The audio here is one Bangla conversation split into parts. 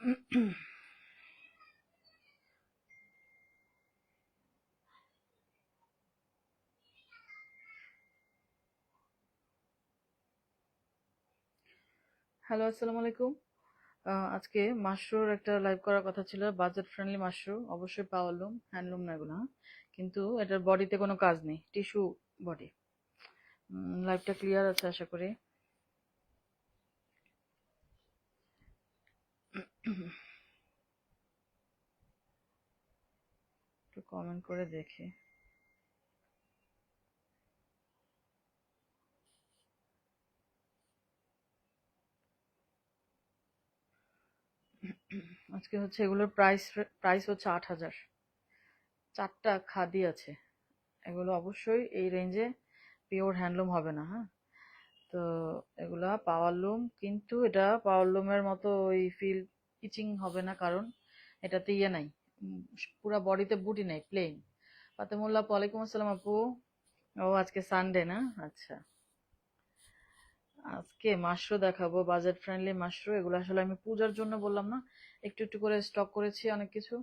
হ্যালো, আসসালামু আলাইকুম। আজকে মাশরুর একটা লাইভ করার কথা ছিল, বাজেট ফ্রেন্ডলি মাশরু, অবশ্যই পাওয়ারলুম, হ্যান্ডলুম না এগুলো, হ্যাঁ? কিন্তু এটার বডিতে কোনো কাজ নেই, টিস্যু বডি। লাইভটা ক্লিয়ার আছে আশা করি। একটু কমেন্ট করে দেখি। আজকে হচ্ছে এগুলোর প্রাইস প্রাইস হচ্ছে 8,000। চারটা খাদি আছে, এগুলো অবশ্যই এই রেঞ্জে পিওর হ্যান্ডলুম হবে না, হ্যাঁ? তো এগুলা পাওয়ারলুম, কিন্তু এটা পাওয়ারলুমের মতো ওই ফিল ইচিং হবে না, কারণ এটাতে ইয়ে নাই, উম, পুরা বডিতে বুটি নাই, প্লেন। ফাতেমুল্লাহ, ওয়ালাইকুম আসসালাম আপু। ও আজকে সানডে না? আচ্ছা। আজকে মাশরু দেখাবো, বাজেট ফ্রেন্ডলি মাশরু। এগুলো আসলে আমি পূজার জন্য বললাম না, একটু একটু করে স্টক করেছি, অনেক কিছু,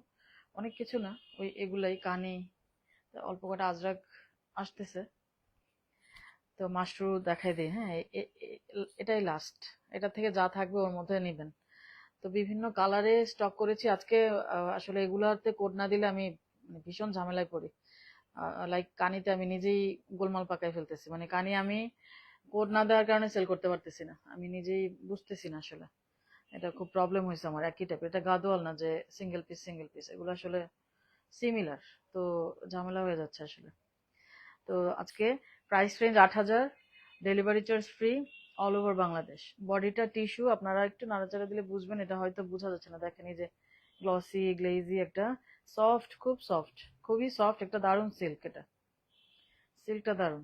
অনেক কিছু না, ওই এগুলাই কানে, অল্প কটা আজরাক আসতেছে। তো মাশরু দেখাই দিই, হ্যাঁ? এটাই লাস্ট, এটা থেকে যা থাকবে ওর মধ্যে নিবেন। তো বিভিন্ন কালারে স্টক করেছি আজকে। আসলে এগুলাতে কোড না দিলে আমি মানে ভীষণ ঝামেলায় পড়ি। লাইক কানিতে আমি নিজেই গোলমাল পাকাই ফেলতেছি, মানে কানি আমি কোড না দেওয়ার কারণে সেল করতে পারতেছি না, আমি নিজেই বুঝতেছি না আসলে। এটা খুব প্রবলেম হয়েছে আমার, একই টাইপ, এটা গাদোয়াল না যে সিঙ্গেল পিস সিঙ্গেল পিস, এগুলো আসলে সিমিলার। তো ঝামেলা হয়ে যাচ্ছে আসলে। তো আজকে price range 8,000, delivery charge free, all over Bangladesh. বডিটা টিস্যু, আপনারা একটু নাড়াচাড়া দিলে বুঝবেন, এটা হয়তো বোঝা যাচ্ছে না, দেখেন এই যে গ্লসি গ্লেজি একটা, সফট, খুব সফট, খুবই সফট একটা, দারুণ সিল্ক, এটা সিল্কটা দারুণ,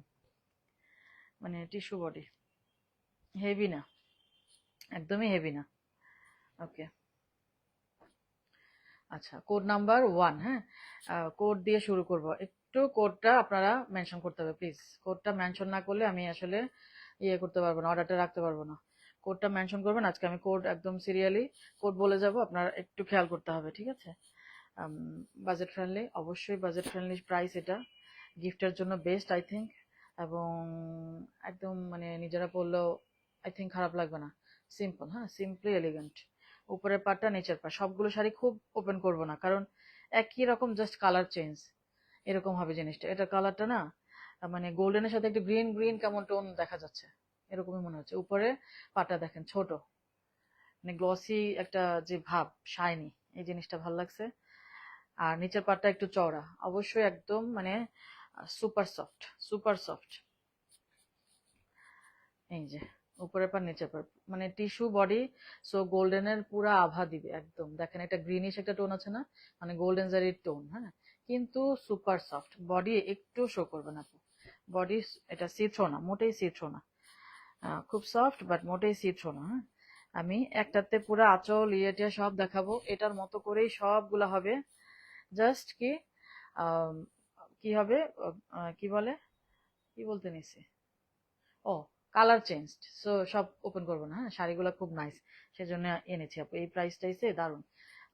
মানে টিস্যু বডি, হেভি না, একদমই হেভি না। ওকে, আচ্ছা, কোড নাম্বার 1, হ্যাঁ? কোড দিয়ে শুরু করব, একটু কোডটা আপনারা মেনশন করতে হবে প্লিজ। কোডটা মেনশন না করলে আমি আসলে ইয়ে করতে পারবো না, অর্ডারটা রাখতে পারবো না। কোডটা মেনশন করবেন, আজকে আমি কোড একদম সিরিয়ালি কোড বলে যাব, আপনার একটু খেয়াল করতে হবে, ঠিক আছে? বাজেট ফ্রেন্ডলি, অবশ্যই বাজেট ফ্রেন্ডলি প্রাইস এটা, গিফটের জন্য বেস্ট আই থিঙ্ক। এবং একদম মানে নিজেরা পরলেও আই থিঙ্ক খারাপ লাগবে না। সিম্পল, হ্যাঁ, সিম্পলি এলিগেন্ট। উপরের পাটটা নিচের পাট সবগুলো শাড়ি খুব ওপেন করব না, কারণ একই রকম, জাস্ট কালার চেঞ্জ, এরকম হবে জিনিসটা। এটা কালারটা না, মানে গোল্ডেনের সাথে একটু গ্রিন গ্রিন কেমন টোন দেখা যাচ্ছে, এরকমই মনে হচ্ছে। উপরে পাটটা দেখেন ছোট, মানে গ্লসি একটা যে ভাব, শাইনি, এই জিনিসটা ভালো লাগছে। আর নিচের পাটটা একটু চওড়া, অবশ্যই একদম মানে সুপার সফট, সুপার সফট। এই যে উপরের পার নিচের পার, মানে টিস্যু বডি, সো গোল্ডেনের পুরা আভা দিবে একদম। দেখেন একটা গ্রিনিশ একটা টোন আছে না, মানে গোল্ডেন জারির টোন, হ্যাঁ? কিন্তু সুপার সফট বডি, একটু শো করবে না আপু। বডি, এটা সিথ্রো না, মোটেই সিথ্রো না। খুব সফট বাট মোটেই সিথ্রো না, হ্যাঁ? আমি একটাতে পুরো আঁচল ইয়েটা সব দেখাবো, এটার মতো করেই সবগুলা হবে। জাস্ট কি আম, কি হবে, কি বলে, কি বলতে নিছি, ও, কালার চেঞ্জ। সো সব ওপেন করবো না, হ্যাঁ? শাড়িগুলো খুব নাইস, সেজন্য এনেছি আপু। এই প্রাইসটাইছে দারুণ।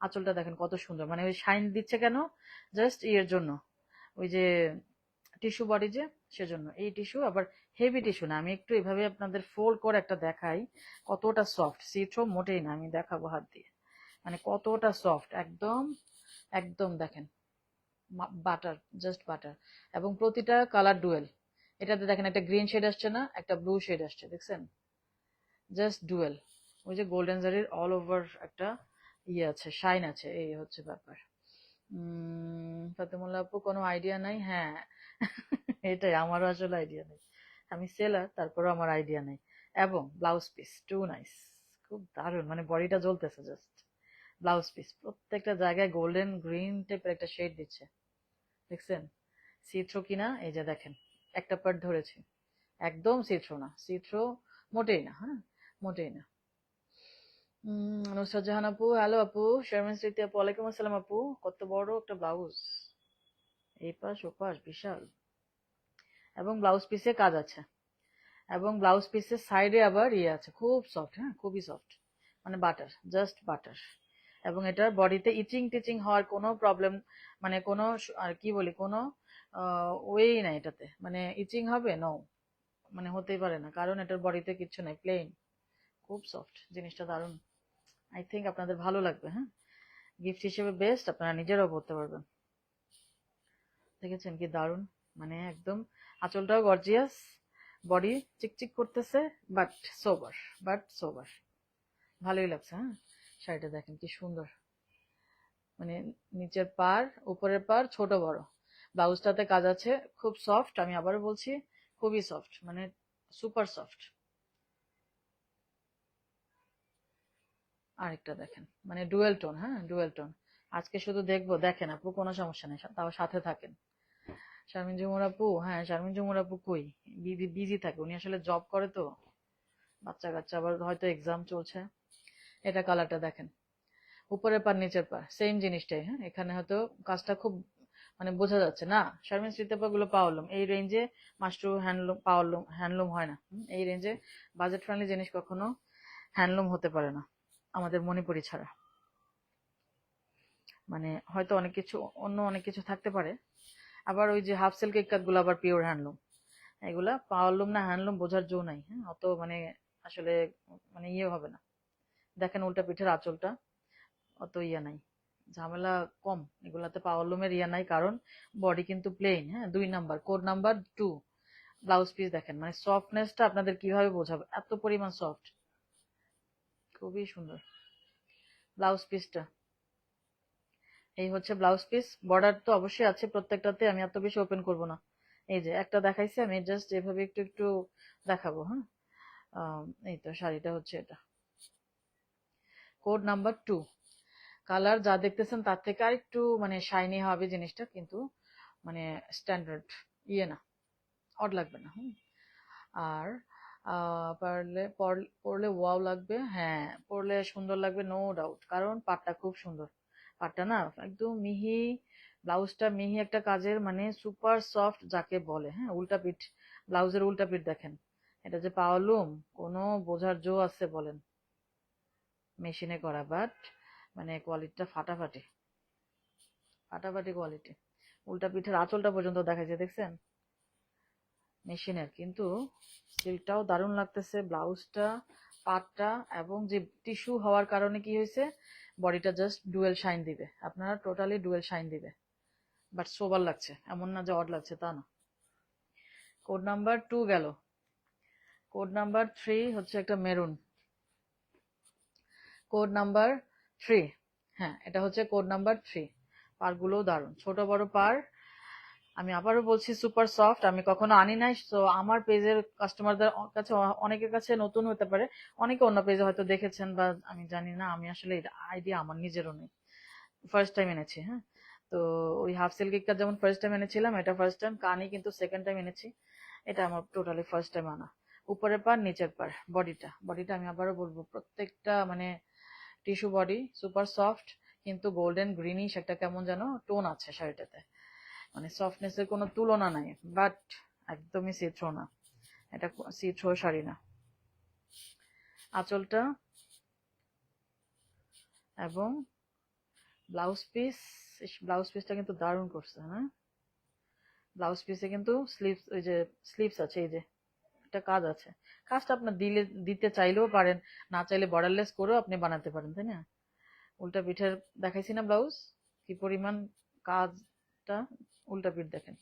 আঁচলটা দেখেন কত সুন্দর, মানে ওই শাইন দিচ্ছে কেন, জাস্ট ইয়ের জন্য, ওই যে টিস্যু বডি যে, সেজন্য এই টিস্যু। আবার হেভি টিস্যু না, আমি একটু এভাবে আপনাদের ফোল্ড করে একটা দেখাই, কতটা সফট। সিথ্রো মোটেই না, আমি দেখাবো হাত দিয়ে, মানে কতটা সফট একদম, একদম দেখেন, বাটার, জাস্ট বাটার। এবং প্রতিটা কালার ডুয়েল, এটাতে দেখেন একটা গ্রিন শেড আসছে না, একটা ব্লু শেড আসছে, দেখছেন? Just dual. ওই যে গোল্ডেন জারির অল ওভার একটা ইয়ে আছে, শাইন আছে, এই হচ্ছে ব্যাপার। ফাতেমুল্লাহ আপু, কোনো আইডিয়া নাই, হ্যাঁ। এটাই আমারও আসলে আইডিয়া নেই, আমি সেলার, তারপরেও আমার আইডিয়া নেই। এবং ব্লাউজ পিস টু নাইস, খুব দারুণ, মানে বডিটা জ্বলতেছে জাস্ট। ব্লাউজ পিস প্রত্যেকটা জায়গায় গোল্ডেন গ্রিন টাইপের একটা শেড দিচ্ছে, দেখছেন? সিথ্রো কিনা, এই যে দেখেন, একটা পার্ট ধরেছি, একদম সিথ্রো না, সিথ্রো মোটেই না, হ্যাঁ, মোটেই না। নুসরাত জাহান আপু, হ্যালো আপু। শারমিন স্মৃতি আপু, ওয়ালাইকুম আসসালাম আপু। কত বড় একটা ব্লাউজ, এই পাশ ও পাশ বিশাল, এবং ব্লাউজ পিসে কাজ আছে, এবং ব্লাউজ পিসের সাইডে আবার ইয়ে আছে, খুব সফট, হ্যাঁ, খুবই সফট, মানে বাটার, জাস্ট বাটার। এবং এটার বডিতে ইচিং টিচিং হওয়ার কোনো প্রবলেম, মানে কোনো আর কি বলি, কোনো ওয়েই নাই এটাতে, মানে ইচিং হবে নো, মানে হতেই পারে না, কারণ এটার বডিতে কিচ্ছু নাই, প্লেন। খুব সফট জিনিসটা, দারুণ। আই থিঙ্ক আপনাদের ভালো লাগবে। হ্যাঁ, গিফট হিসেবে বেস্ট, আপনারা নিজেরাও পড়তে পারবেন। দেখেছেন কি দারুণ, মানে একদম আঁচলটাও গর্জিয়াস, বডি চিকচিক করতেছে, বাট সোবার, বাট সোবার, ভালোই লাগছে। হ্যাঁ, শাড়িটা দেখেন কি সুন্দর, মানে নিচের পার উপরের পার ছোট বড়, ব্লাউজটাতে কাজ আছে, খুব সফট, আমি আবারও বলছি খুবই সফট, মানে সুপার সফট। আরেকটা দেখেন, মানে ডুয়েল টোন। হ্যাঁ, ডুয়েল টোন। আজকে শুধু দেখবো, দেখেন আপু, কোনো সমস্যা নেই, তাও সাথে থাকেন। শারমিন জুমুর আপু, হ্যাঁ শারমিন জুমুর আপু কই, বিজি থাকে উনি, আসলে জব করে তো, বাচ্চা কাচ্চা, আবার হয়তো এক্সাম চলছে। এটা কালারটা দেখেন, উপরের পার নিচের পার সেম জিনিসটাই। হ্যাঁ, এখানে হয়তো কাজটা খুব মানে বোঝা যাচ্ছে না। শারমিন স্মৃতিপা গুলো পাওয়ারলুম, এই রেঞ্জে মাশরু হ্যান্ডলুম, পাওয়ারলুম হ্যান্ডলুম হয় না। এই রেঞ্জে বাজেট ফ্রেন্ডলি জিনিস কখনো হ্যান্ডলুম হতে পারে না, আমাদের মণিপুরি ছাড়া। মানে হয়তো অনেক কিছু, অন্য অনেক কিছু থাকতে পারে, আবার ওই যে হাফ সিল্ক ইক্কাত গুলো আবার পিওর হ্যান্ডলুম, এগুলা পাওয়ারলুম না হ্যান্ডলুম বোঝার জো নাই। হ্যাঁ, অত মানে আসলে মানে ইয়ে হবে না। দেখেন উল্টা পিঠের আঁচলটা, অত ইয়া নাই, ঝামেলা কম এগুলাতে, পাওয়ারলুমের ইয়া নাই, কারণ বডি কিন্তু প্লেন। হ্যাঁ, 2 number, code number 2। Blouse piece দেখেন, মানে সফটনেসটা আপনাদের কিভাবে বোঝাবে, এত পরিমাণ সফট, খুবই সুন্দর ব্লাউজ পিসটা। এই হচ্ছে ব্লাউজ পিস, বর্ডার তো অবশ্যই আছে প্রত্যেকটাতে, আমি এত বেশি ওপেন করব না। এই যে একটা দেখাইছি আমি, জাস্ট এভাবে একটু একটু দেখাবো। হ্যাঁ, এই তো শাড়িটা হচ্ছে এটা, কোড নাম্বার 2। কালার যা দেখতেছেন তার থেকে আর একটু মানে শাইনি হবে জিনিসটা, কিন্তু মানে স্ট্যান্ডার্ড ইয়ে না, অড লাগবে না। আর পারলে পরলে ওয়াও লাগবে, হ্যাঁ পরলে সুন্দর লাগবে, নো ডাউট, কারণ পাটটা খুব সুন্দর, পাটটা না একদম মিহি, ব্লাউজটা মিহি একটা কাজের, মানে সুপার সফট যাকে বলে। হ্যাঁ, উল্টা পিঠ, ব্লাউজের উল্টা পিঠ দেখেন, এটা যে পাওয়ালুম, কোনো বোঝার জো আছে বলেন, মেশিনে করা, বাট মানে কোয়ালিটিটা ফাটাফাটি, ফাটাফাটি কোয়ালিটি। উল্টা পিঠের আঁচলটা পর্যন্ত দেখাচ্ছে, দেখছেন, মেশিনের, কিন্তু সিল্কটাও দারুণ লাগতেছে, ব্লাউজটা, পাটটা, এবং যে টিস্যু হওয়ার কারণে কি হয়েছে, বডিটা জাস্ট ডুয়েল শাইন দিবে, আপনারা টোটালি ডুয়েল শাইন দিবে, বাট সোবার লাগছে, এমন না যে অড লাগছে, তা না। কোড নাম্বার 2 গেল, কোড নাম্বার 3 হচ্ছে একটা মেরুন, কোড নাম্বার 3। হ্যাঁ, এটা হচ্ছে কোড নাম্বার 3। পারগুলোও দারুণ, ছোট বড় পার, আমি আবারও বলছি সুপার সফট, আমি কখনো আনি নাই, তো আমার পেজের কাস্টমারদের কাছে, অনেকের কাছে নতুন হতে পারে, অনেকে অন্য পেজে হয়তো দেখেছেন বা আমি জানি না, আমি আসলে আইডিয়া আমার নিজেরও নেই, ফার্স্ট টাইম এনেছি। হ্যাঁ, তো ওই হাফ সিল্ক কেকটা যেমন ফার্স্ট টাইম এনেছিলাম, এটা ফার্স্ট টাইম, কানি কিন্তু সেকেন্ড টাইম এনেছি, এটা আমার টোটালি ফার্স্ট টাইম আনা। উপরের পার নিচের পার, বডিটা, বডিটা আমি আবারও বলবো প্রত্যেকটা মানে টিস্যু বডি, সুপার সফট, কিন্তু গোল্ডেন গ্রিনিশ একটা কেমন যেন টোন আছে শাড়িটাতে, মানে সফটনেসের কোনো তুলনা নাই, বাট একদমই সি থ্রো না, এটা সি থ্রো শাড়ি না। আঁচলটা এবং ব্লাউজ পিস, ব্লাউজ পিসটা কিন্তু দারুণ করছে। হ্যাঁ, ব্লাউজ পিসে কিন্তু স্লিভস, ওই যে স্লিভস আছে, এই যে একটা কাজ আছে, কাজটা আপনার দিতে চাইলেও পারেন, না চাইলে বর্ডারলেস করেও আপনি বানাতে পারেন, তাই না। উল্টা পিঠের দেখাইছি না ব্লাউজ, কি পরিমাণ কাজটা, উল্টা পিঠ দেখেন,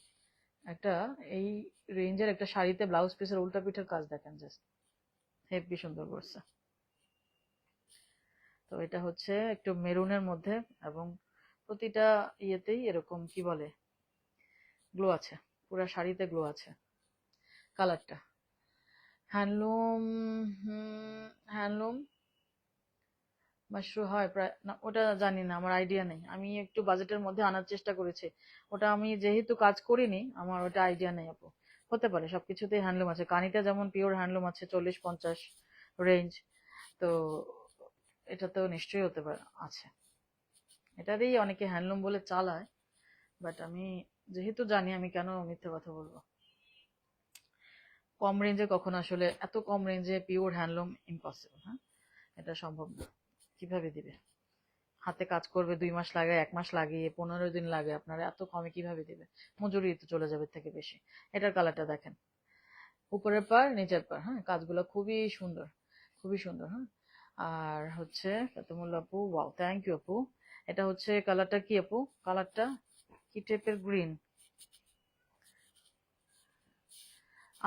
একটা এই রেঞ্জের একটা শাড়িতে ব্লাউজ পিসের উল্টা পিঠের কাজ দেখেন, জাস্ট হেভি সুন্দর করছে। তো এটা হচ্ছে একটু মেরুনের মধ্যে, এবং প্রতিটা ইয়েতেই এরকম কি বলে গ্লো আছে, পুরো শাড়িতে গ্লো আছে। কালারটা হ্যান্ডলুম, হ্যান্ডলুম মাশরু হয় প্রায় না, ওটা জানি না, আমার আইডিয়া নেই, আমি একটু বাজেটের মধ্যে আনার চেষ্টা করেছি, ওটা আমি যেহেতু কাজ করিনি, আমার ওটা আইডিয়া নেই আপু। হতে পারে, সবকিছুতেই হ্যান্ডলুম আছে, কানিটা যেমন পিওর হ্যান্ডলুম আছে 40-50 রেঞ্জ, তো এটাতেও নিশ্চয়ই হতে পারে আছে, এটাতেই অনেকে হ্যান্ডলুম বলে চালায়, বাট আমি যেহেতু জানি, আমি কেন মিথ্যে কথা বলবো। কম রেঞ্জে কখনো, আসলে এত কম রেঞ্জে পিওর হ্যান্ডলুম ইম্পসিবল। হ্যাঁ, এটা সম্ভব না, কিভাবে দিবে। হাতে কাজ করবে 2 মাস লাগে, 1 মাস লাগে, 15 দিন লাগে, আপনারা এত কমে কিভাবে দিবে? মজুরি তো চলে যাবে থেকে বেশি। এটার কালারটা দেখেন, উপরের পার নিচের পার, হ্যাঁ, কাজগুলো খুবই সুন্দর, খুবই সুন্দর। হ্যাঁ, আর হচ্ছে কাতমুল আপু, ওয়াও, থ্যাংক ইউ আপু। এটা হচ্ছে কালারটা কি আপু? কালারটা কি টাইপের? গ্রিন।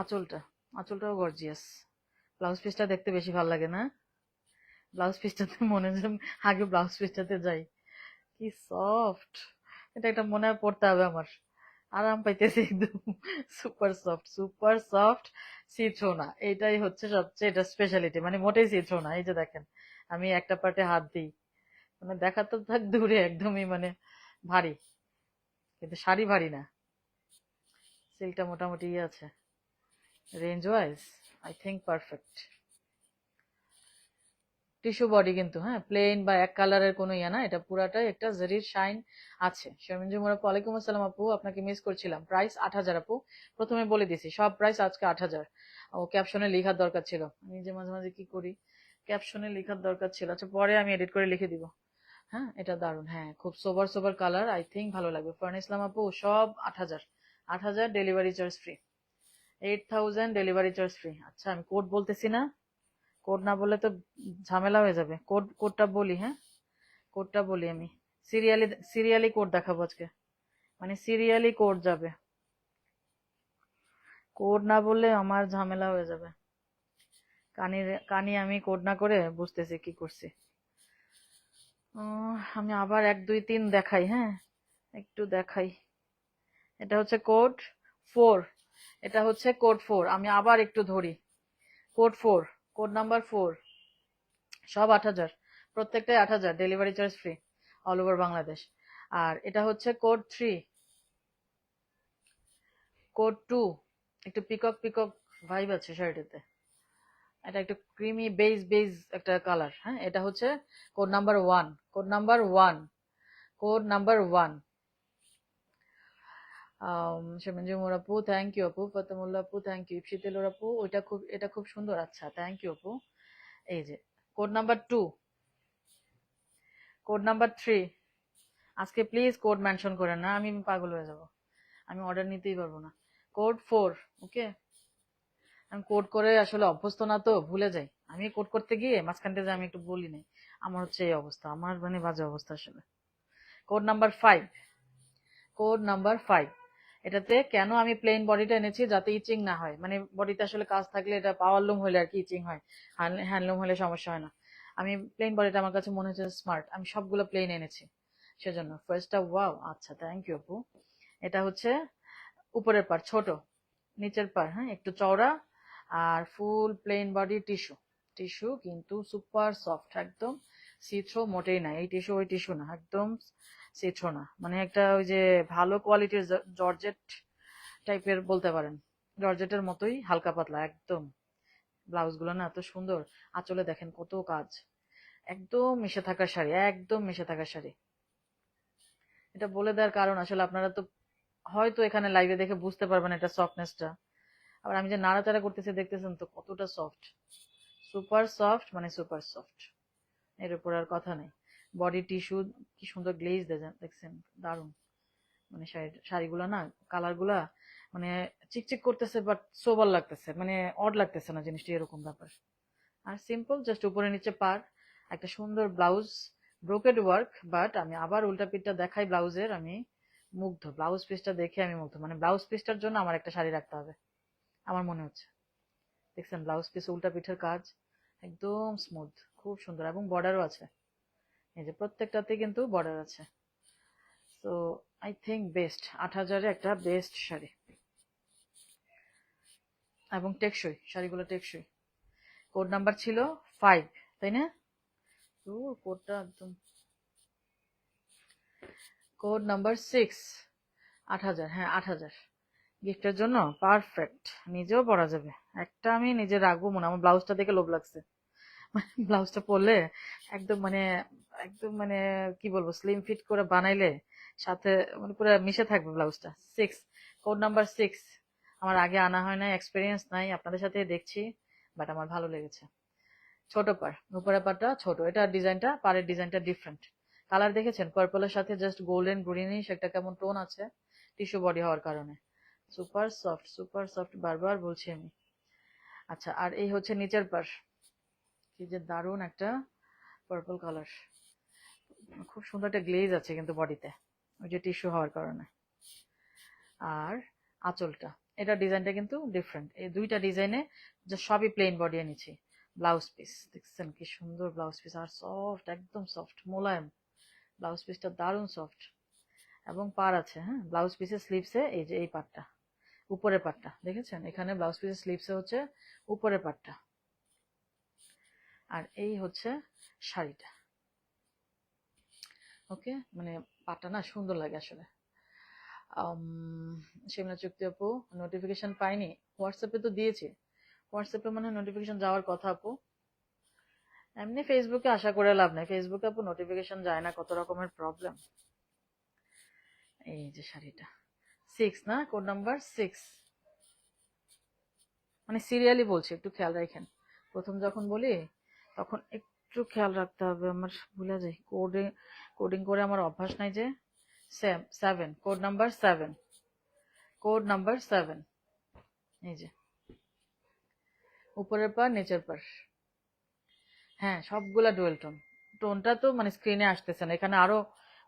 আঁচলটা, আঁচলটাও গর্জিয়াস। ব্লাউজ পিসটা দেখতে বেশি ভালো লাগে না? ব্লাউজ পিসটাতে মনে হয় যেন আগে ব্লাউজ পিসটাতে যাই। কি সফট! এটা একটা মনে হয় পড়তে হবে আমার। আরাম পাইতেছি একদম। Super soft, super soft. See through না, এটাই হচ্ছে সবচেয়ে এটা স্পেশালিটি, মানে মোটেই সিথ্রো না। এই যে দেখেন, আমি একটা পার্টে হাত দিই, মানে দেখা তো থাক দূরে, একদমই মানে ভারী, কিন্তু শাড়ি ভারী না। সিল্কটা মোটামুটি ইয়ে আছে। Range wise I think perfect. Tissue body কিন্তু, হ্যাঁ, প্লেন বা এক কালারের কোনো ইয়া না, এটা পুরাটাই একটা জারির শাইন আছে। শর্মিনজি মোরাপু, ওয়ালাইকুম আসসালাম আপু, আপনাকে মিস করছিলাম। প্রাইস 8,000 আপু, প্রথমে বলে দিছি সব প্রাইস আজকে 8,000। ও ক্যাপশনে লেখার দরকার ছিল, আমি যে মাঝে মাঝে কি করি, ক্যাপশনে লেখার দরকার ছিল। আচ্ছা, পরে আমি এডিট করে লিখে দিব। হ্যাঁ, এটা দারুন, হ্যাঁ, খুব সোবার সোবার কালার, আই থিঙ্ক ভালো লাগবে। ফারহান ইসলাম আপু, সব 8,000। 8,000 delivery charge free, 8,000 delivery charge free. আচ্ছা, আমি কোড বলতেছি না, কোড না বললে তো ঝামেলা হয়ে যাবে। কোডটা বলি, হ্যাঁ, কোডটা বলি আমি। সিরিয়ালি সিরিয়ালি কোড দেখাবো আজকে, মানে সিরিয়ালি কোড যাবে। কোড না বললে আমার ঝামেলা হয়ে যাবে। কানি কানি আমি কোড না করে বুঝতেছি কি করছি। আমি আবার 1 2 3 দেখাই, হ্যাঁ, একটু দেখাই। এটা হচ্ছে কোড 4, এটা হচ্ছে কোড 4। আমি আবার একটু ধরি, কোড 4, কোড নাম্বার 4, সব 8,000, প্রত্যেকটাই 8,000 delivery charge free, all over Bangladesh. আর এটা হচ্ছে কোড 2, একটু পিকক পিকক ভাইব আছে শার্টেতে। এটা একটু ক্রিমি বেজ একটা কালার, হ্যাঁ, এটা হচ্ছে code number 1, code number 1, code number 1। শিবঞ্জিমুর আপু, থ্যাংক ইউ আপু। ফতেমুল্লাহ আপু, থ্যাংক ইউ। ইপসিতেলুর আপু, এটা খুব সুন্দর। আচ্ছা, থ্যাংক ইউ আপু। এই যে কোড নাম্বার 2, কোড নাম্বার 3। আজকে প্লিজ কোড মেনশন করেন না, আমি পাগল হয়ে যাব, আমি অর্ডার নিতেই পারবো না। কোড 4, ওকে। আমি কোড করে আসলে অভ্যস্ত না, তো ভুলে যাই। আমি কোড করতে গিয়ে মাঝখানটা যে আমি একটু বলি নাই, আমার হচ্ছে এই অবস্থা, আমার মানে বাজে অবস্থা আসলে। Code number 5, code number 5। এটাতে কেন আমি প্লেন বডিটা এনেছি, যাতে ইচিং না হয়, মানে বডিতে আসলে কাজ থাকলে, এটা পাওয়ার লুম হলে আর কি ইচিং হয়, হ্যান্ডলুম হলে সমস্যা হয় না। আমি প্লেন বডিটা আমার কাছে মনে হচ্ছে স্মার্ট, আমি সবগুলো প্লেন এনেছি সেজন্য। ফার্স্টটা, ওয়াও, আচ্ছা, থ্যাংক ইউ আপু। এটা হচ্ছে উপরের পার ছোট, নিচের পার, হ্যাঁ, একটু চওড়া, আর ফুল প্লেন বডি টিস্যু। টিস্যু কিন্তু সুপার সফট, একদম সিথ্রো মোটেই না। এই টিস্যু ওই টিস্যু না, একদম সিথ্রো না, মানে একটা ওই যে ভালো কোয়ালিটির জর্জেট টাইপের বলতে পারেন, জর্জেটের মতোই হালকা পাতলা একদম। ব্লাউজ গুলো না এত সুন্দর, আঁচলে দেখেন কত কাজ, একদম মিশে থাকার শাড়ি, একদম মিশে থাকার শাড়ি। এটা বলে দেওয়ার কারণ আসলে আপনারা তো হয়তো এখানে লাইভে দেখে বুঝতে পারবেন এটা সফটনেসটা। আবার আমি যে নাড়াচাড়া করতেছি দেখতেছেন তো কতটা সফট, সুপার সফট, মানে সুপার সফট। এর উপর আর কথা নেই। বডি টিস্যু, কি সুন্দর গ্লেজ দেখছেন, দারুন। মানে শাড়িগুলো না, কালার গুলা মানে চিকচিক করতেছে, বাট সোবার লাগতেছে, মানে অড লাগতেছে না জিনিসটা, এরকম ব্যাপার। আর সিম্পল, জাস্ট উপরে নিচে পার, একটা সুন্দর ব্লাউজ, ব্রোকেড ওয়ার্ক। বাট আমি আবার উল্টা পিঠটা দেখাই ব্লাউজের, আমি মুগ্ধ, ব্লাউজ পিসটা দেখে আমি মুগ্ধ, মানে ব্লাউজ পিসটার জন্য আমার একটা শাড়ি রাখতে হবে আমার মনে হচ্ছে। দেখছেন ব্লাউজ পিস উল্টা পিঠের কাজ, একদম স্মুথ, খুব সুন্দর, এবং বর্ডারও আছে। এই যে প্রত্যেকটাতে কিন্তু বর্ডার আছে। তো আই থিঙ্ক বেস্ট, 8,000-এ একটা বেস্ট শাড়ি, এবং টেকসই, শাড়িগুলো টেকসই। কোড নাম্বার ছিল 5, তাই না? তো কোডটা একদম, কোড নাম্বার 6, 8,000, হ্যাঁ 8,000। গিফটের জন্য পারফেক্ট, নিজেও পরা যাবে। একটা আমি নিজে রাখবো মনে, আমার ব্লাউজটা দেখে লোভ লাগছে। ব্লাউজটা পরলে একদম মানে, একদম মানে কি বলবো, স্লিম ফিট করে বানাইলে সাথে মানে পুরো মিশে থাকবে ব্লাউজটা। 6, কোড নাম্বার 6। আমার আগে আনা হয় না, এক্সপিরিয়েন্স নাই, আপনাদের সাথে দেখছি, বাট আমার ভালো লেগেছে। ছোট পার, উপরের পারটা ছোট, এটা ডিজাইনটা, পাড়ের ডিজাইনটা ডিফারেন্ট, কালার দেখেছেন, পার্পলের সাথে জাস্ট গোল্ডেন গ্রিনিশ একটা কেমন টোন আছে টিস্যু বডি হওয়ার কারণে। সুপার সফট, সুপার সফট, বারবার বলছি আমি। আচ্ছা, আর এই হচ্ছে নিচের পাশ, কি যে দারুণ একটা পার্পল কালার, খুব সুন্দর একটা গ্লেজ আছে কিন্তু বডিতে, ওই যে টিস্যু হওয়ার কারণে। আর আঁচলটা, এটা ডিজাইনটা কিন্তু ডিফারেন্ট, এই দুইটা ডিজাইনে যে সবই প্লেন বডি এনেছি। ব্লাউজ পিস দেখছেন কি সুন্দর ব্লাউজ পিস, আর সফট, একদম সফট মোলায়েম, ব্লাউজ পিসটা দারুণ সফট। এবং পার আছে, হ্যাঁ ব্লাউজ পিসের স্লিভসে এই যে এই পার্টটা, উপরের পার্টটা দেখেছেন, এখানে ব্লাউজ পিসের স্লিভসে হচ্ছে উপরের পার্টটা। আর এই হচ্ছে শাড়িটা। ওকে, মানে পাটটা না সুন্দর লাগে আসলে। শিমলা চুক্তি আপু, নোটিফিকেশন পাইনি, হোয়াটসঅ্যাপে তো দিয়েছি, হোয়াটসঅ্যাপে মানে নোটিফিকেশন যাওয়ার কথা আপু। এমনি ফেসবুকে আশা করে লাভ নাই, ফেসবুকে আপু নোটিফিকেশন যায় না, কত রকমের প্রবলেম। এই যে শাড়িটা 6 না, কোড নাম্বার 6, মানে সিরিয়ালি বলছি, একটু খেয়াল রাখেন, প্রথম যখন বলি তখন একটু খেয়াল রাখতে হবে, আমার ভুলে যাই, কোডিং করে আমার অভ্যাস নাই যে। 7, কোড নাম্বার 7, কোড নাম্বার 7। এই যে উপরের পার নিচের পার, হ্যাঁ সবগুলা ডুয়েল টোন। টোনটা তো মানে স্ক্রিনে আসতেছে না, এখানে আরো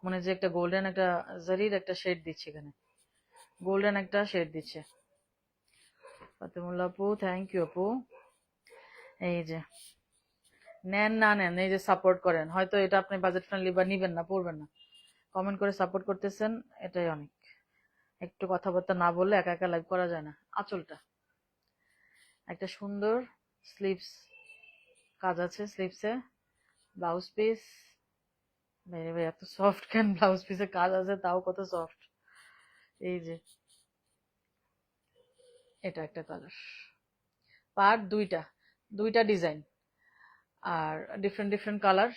মনে যে একটা গোল্ডেন একটা জারির একটা শেড দিচ্ছে, এখানে গোল্ডেন একটা শেড দিচ্ছে। ফাতেমুল্লাহ আপু, থ্যাংক ইউ আপু। এই যে নেন না নেন, এই যে সাপোর্ট করেন, হয়তো এটা আপনি বাজেট ফ্রেন্ডলি বা নিবেন না, পড়বেন না, কমেন্ট করে সাপোর্ট করতেছেন, এটাই অনেক। একটু কথাবার্তা না বললে একা একা লাইভ করা যায় না। আঁচলটা একটা সুন্দর স্লিভস কাজ আছে স্লিভসে, ব্লাউজ পিস, ভাই এত সফট কেন, ব্লাউজ পিসে কাজ আছে তাও কত সফট। এই যে এটা একটা কালার, পার দুইটা, দুইটা ডিজাইন, আর ডিফারেন্ট ডিফারেন্ট কালার,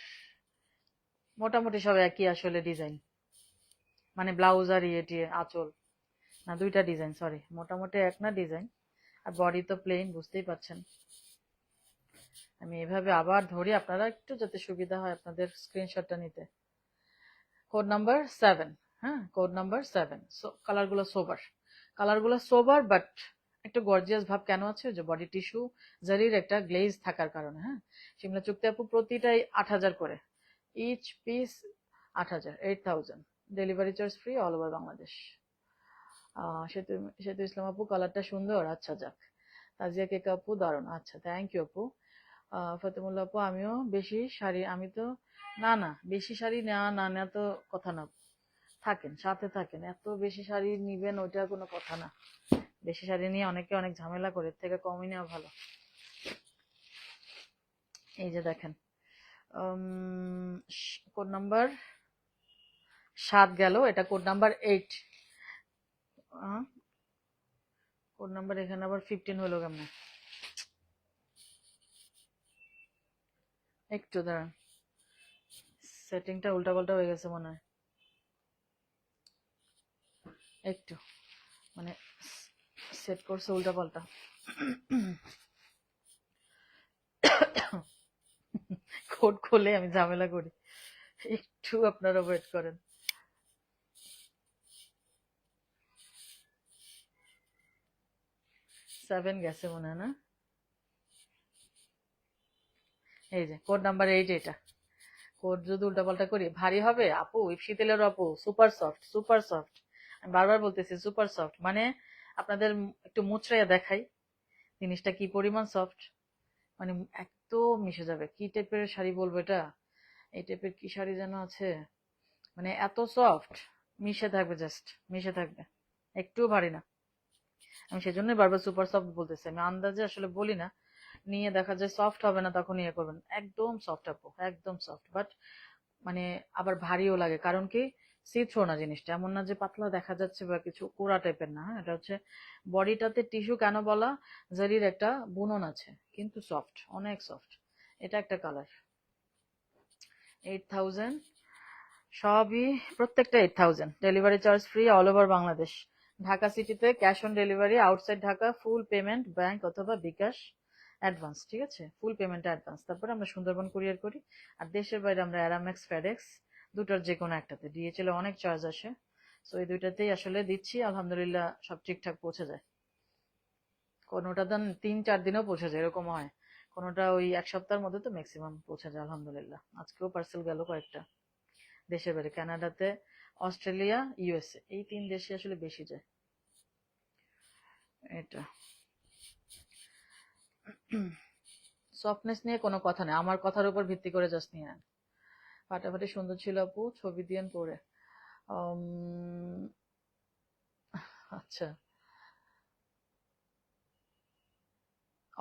মোটামুটি সব একই আসলে ডিজাইন, মানে ব্লাউজ আর ইয়ে টিয়ে আঁচল না, দুইটা ডিজাইন, সরি মোটামুটি এক না ডিজাইন, আর বডি তো প্লেন, বুঝতেই পারছেন। আমি এভাবে আবার ধরি, আপনারা একটু যাতে সুবিধা হয় আপনাদের স্ক্রিনশটটা নিতে। কোড নাম্বার 7, হ্যাঁ কোড নাম্বার 7। কালারগুলো সোবার, কালারগুলো সোবার, বাট একটু গর্জিয়াস ভাব কেন আছে, যে বডি টিস্যু জারির একটা গ্লেজ থাকার কারণে। হ্যাঁ, শিমলা চুক্তি আপু প্রতিটাই 8,000 করে, each piece 8,000, 8,000, delivery charge free all over Bangladesh. Setu Setu ইসলাম আপু, কালারটা সুন্দর, আচ্ছা যাক। তাজিয়া কেক আপু, দারুণ, আচ্ছা থ্যাংক ইউ আপু। ফতেমুল্লাহ আপু, আমিও বেশি শাড়ি, আমি তো না না বেশি শাড়ি নেওয়া না নেওয়া তো কথা না, থাকেন সাথে থাকেন, এত বেশি শাড়ি নিবেন ওইটা কোনো কথা না, বেশি শাড়ি নিয়ে অনেকে অনেক ঝামেলা করে, এর থেকে কমই নেওয়া ভালো। এই যে দেখেন, কোড নাম্বার 7 গেল, এটা কোড নাম্বার 8, কোড নাম্বার এখানে আবার 15 হলো কেমন, একটু দাঁড়ান, সেটিংটা উল্টাপাল্টা হয়ে গেছে মনে হয়, একটু মানে সেট করছে উল্টাপাল্টা। কোড খুলে আমি ঝামেলা করি, একটু আপনারা ওয়েট করেন। সেভেন গেছে মনে হয় না, এই যে কোড নাম্বার 8, এটা কোড যদি উল্টাপাল্টা করি ভারী হবে আপু, শীতেলের আপু, সুপার সফট, সুপার সফট, আমি বারবার বলতেছি সুপার সফট, মানে আপনাদের একটু মুচড়াইয়া দেখাই জিনিসটা কি পরিমাণ সফট, মানে একদম মিশে যাবে। কি টাইপের শাড়ি বলবো এটা, এই টাইপের কি শাড়ি যেন আছে, মানে এত সফট, মিশে থাকবে, জাস্ট মিশে থাকবে, একটুও ভারী না। আমি সেজন্য বারবার সুপার সফট বলতেছি, আমি আন্দাজে আসলে বলি না, নিয়ে দেখা যায় সফট হবে না, তখন ইয়ে করবেন, একদম সফট আপু, একদম সফট, বাট মানে আবার ভারীও লাগে, কারণ কি সি থ্রো না জিনিসটা, এমন না যে পাতলা দেখা যাচ্ছে বা কিছু কোরা টাইপের না, হ্যাঁ এটা হচ্ছে বডিটাতে টিস্যু কেন বলা, জারির একটা বুনন আছে, কিন্তু সফট, অনেক সফট। এটা একটা কালার, 8,000, সবই প্রত্যেকটা 8,000, delivery charge free all over Bangladesh. Dhaka সিটিতে cash on delivery, outside Dhaka full payment bank অথবা বিকাশ অ্যাডভান্স, ঠিক আছে, ফুল পেমেন্ট অ্যাডভান্স, তারপরে আমরা সুন্দরবন কুরিয়ার করি, আর দেশের বাইরে আমরা অ্যারামেক্স, ফেডেক্স, দুটার যে কোনো একটাতে, ডিএচএল অনেক চয়েস আসে, সো এই দুইটাতেই আসলে দিচ্ছি, আলহামদুলিল্লাহ সব ঠিকঠাক পৌঁছে যায়। কোনোটা দেন 3-4 দিনেও পৌঁছে যায়, এরকম হয়। কোনোটা ওই 1 সপ্তাহের মধ্যে তো ম্যাক্সিমাম পৌঁছে যায় আলহামদুলিল্লাহ। আজকেও পার্সেল গেল কয়েকটা দেশের বাইরে, কানাডাতে, অস্ট্রেলিয়া, ইউএসএ, এই 3 দেশে আসলে বেশি যায়। এটা সফটনেস নিয়ে কোনো কথা নেই, আমার কথার উপর ভিত্তি করে জাস্ট নিয়ে নেন। ফাটাফাটি সুন্দর ছিল আপু, ছবি দিয়েন পরে। আচ্ছা,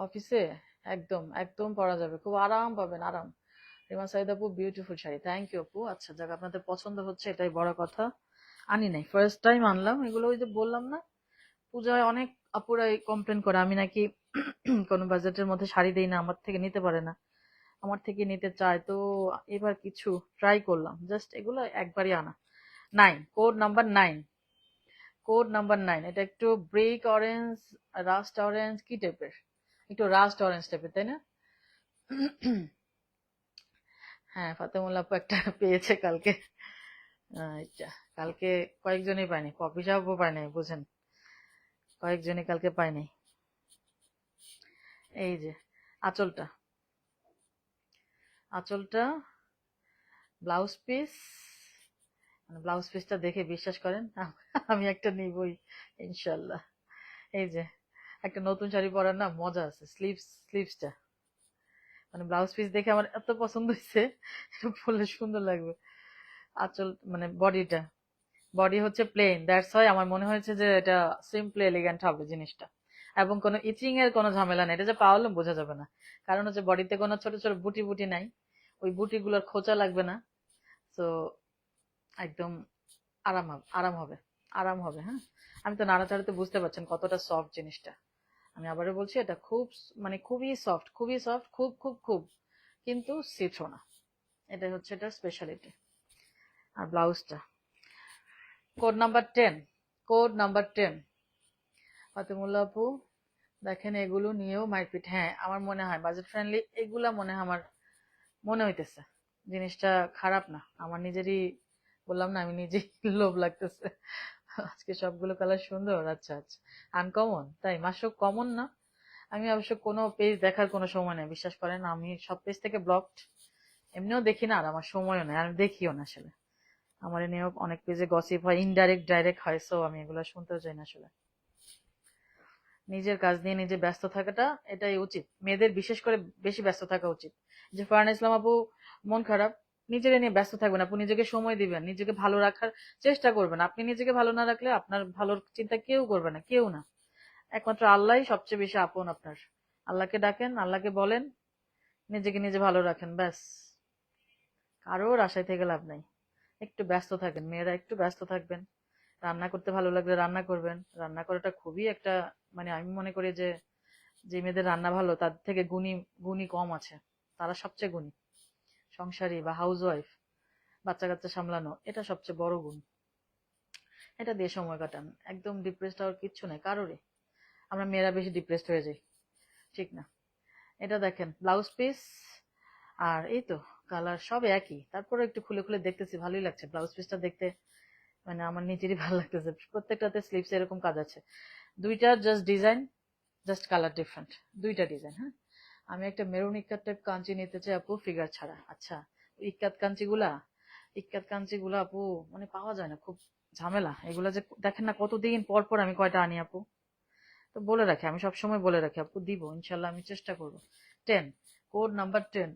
অফিসে একদম একদম পরা যাবে, খুব আরাম পাবেন, আরাম। রিমা সাইদ আপু, বিউটিফুল শাড়ি, থ্যাংক ইউ আপু। আচ্ছা যাক, আপনাদের পছন্দ হচ্ছে এটাই বড় কথা। আনি নাই, ফার্স্ট টাইম আনলাম এগুলো। ওই যে বললাম না, পূজায় অনেক আপুরাই কমপ্লেন করে আমি নাকি কোনো বাজেটের মধ্যে শাড়ি দেই না, আমার থেকে নিতে পারে না, আমার থেকে নিতে চায়। তো এবার কিছু ট্রাই করলাম, জাস্ট এগুলো একবারই আনা। 9, কোড নাম্বার 9, কোড নাম্বার 9। এটা একটু ব্রেক অরেঞ্জ, রাস্ট অরেঞ্জ কি টাইপের, একটু রাস্ট অরেঞ্জ টাইপের, তাই না? হ্যাঁ, ফাতেমুল্লাহ আপু একটা পেয়েছে কালকে। আচ্ছা, কালকে কয়েকজনই পায়নি, কফি শপও পায়নি, বুঝেন, কয়েকজনই কালকে পায়নি। এই যে আঁচলটা, আঁচলটা, ব্লাউজ পিস, মানে ব্লাউজ পিসটা দেখে বিশ্বাস করেন আমি একটা নিবই ইনশাল্লাহ। এই যে একটা নতুন শাড়ি পরার না মজা আছে, স্লিভসটা, মানে ব্লাউজ পিস দেখে আমার এত পছন্দ হয়েছে, বললে সুন্দর লাগবে। আঁচল মানে বডিটা, বডি হচ্ছে প্লেন, দ্যাটস হয় আমার মনে হয়েছে যে এটা সিম্পলি এলিগেন্ট হবে জিনিসটা, এবং কোনো ইচিং এর কোনো ঝামেলা নেই, এটা যে পাওয়ালে বোঝা যাবে না, কারণ হচ্ছে বডিতে কোনো ছোট ছোট বুটি বুটি নাই, ওই বুটি গুলোর খোঁচা লাগবে না। তো একদম আরাম হবে, আরাম হবে। হ্যাঁ, আমি তো নাড়াচাড়াতে বুঝতে পারছেন কতটা সফট জিনিসটা। আমি আবারও বলছি, এটা খুব মানে খুবই সফট, খুবই সফট, খুব খুব খুব, কিন্তু সিথ্রো না, এটাই হচ্ছে এটার স্পেশালিটি। আর ব্লাউজটা কোড নাম্বার 10, কোড নাম্বার 10। ফাতেমুল্লাহ আপু দেখেন এগুলো নিয়েও মারপিট, হ্যাঁ আমার মনে হয় বাজেট ফ্রেন্ডলি এগুলা, মনে হয় আমার মনে হইতেছে জিনিসটা খারাপ না, আমার নিজেরই বললাম না, আমি নিজেই লোভ লাগতেছে। আজকে সবগুলো কালার সুন্দর। আচ্ছা আচ্ছা, আনকমন তাই, মাসক কমন না। আমি অবশ্য কোনো পেজ দেখার কোনো সময় নেই, বিশ্বাস করেন, আমি সব পেজ থেকে ব্লকড, এমনিও দেখি না, আর আমার সময়ও নেই, আমি দেখিও না আসলে। আমার এ নিয়েও অনেক পেজে গসিপ হয়, ইনডাইরেক্ট ডাইরেক্ট হয়, সো আমি এগুলো শুনতেও চাই না আসলে। নিজের কাজ নিয়ে নিজে ব্যস্ত থাকাটা এটাই উচিত, মেয়েদের বিশেষ করে বেশি ব্যস্ত থাকা উচিত। যে ফারহানা ইসলাম আপু মন খারাপ, নিজের নিয়ে ব্যস্ত থাকবেন আপু, নিজেকে সময় দিবেন, নিজেকে ভালো রাখার চেষ্টা করবেন। আপনি নিজেকে ভালো না রাখলে আপনার ভালোর চিন্তা কেউ করবে না, কেউ না, একমাত্র আল্লাহই সবচেয়ে বেশি আপন আপনার। আল্লাহকে ডাকেন, আল্লাহকে বলেন, নিজেকে নিজে ভালো রাখেন, ব্যাস। কারোর আশায় থেকে লাভ নাই। একটু ব্যস্ত থাকেন মেয়েরা, একটু ব্যস্ত থাকবেন। রান্না করতে ভালো লাগলে রান্না করবেন, রান্না করাটা খুবই একটা, মানে আমি মনে করি যে যে মেয়েদের রান্না ভালো তাদের থেকে গুণী গুণী কম আছে, তারা সবচেয়ে গুণী। সংসারী বা হাউস ওয়াইফ, বাচ্চা কাচ্চা সামলানো, এটা সবচেয়ে বড় গুণ। এটা দিয়ে সময় কাটান, একদম ডিপ্রেসড হওয়ার কিচ্ছু নাই কারোরই। আমরা মেয়েরা বেশি ডিপ্রেসড হয়ে যাই, ঠিক না? এটা দেখেন ব্লাউজ পিস, আর এই তো কালার সব একই, তারপরে একটু খুলে খুলে দেখতেছি, ভালোই লাগছে ব্লাউজ পিসটা দেখতে, মানে আমার নিজেরই ভালো লাগতেছে। প্রত্যেকটাতে স্লিভস এরকম কাজ আছে, দুইটা just design, just colour different, দুইটা ডিজাইন। হ্যাঁ, আমি একটা মেরুন ইক্কাত টাইপ কাঞ্চি নিতে চাই আপু, ফিগার ছাড়া। আচ্ছা, ইক্কাত কাঞ্চি গুলা আপু মানে পাওয়া যায় না, খুব ঝামেলা এগুলা, যে দেখেন না কতদিন পর পর আমি কয়টা আনি আপু। তো বলে রাখি, আমি সবসময় বলে রাখি আপু, দিব ইনশাল্লাহ, আমি চেষ্টা করবো। 10, কোড নাম্বার 10,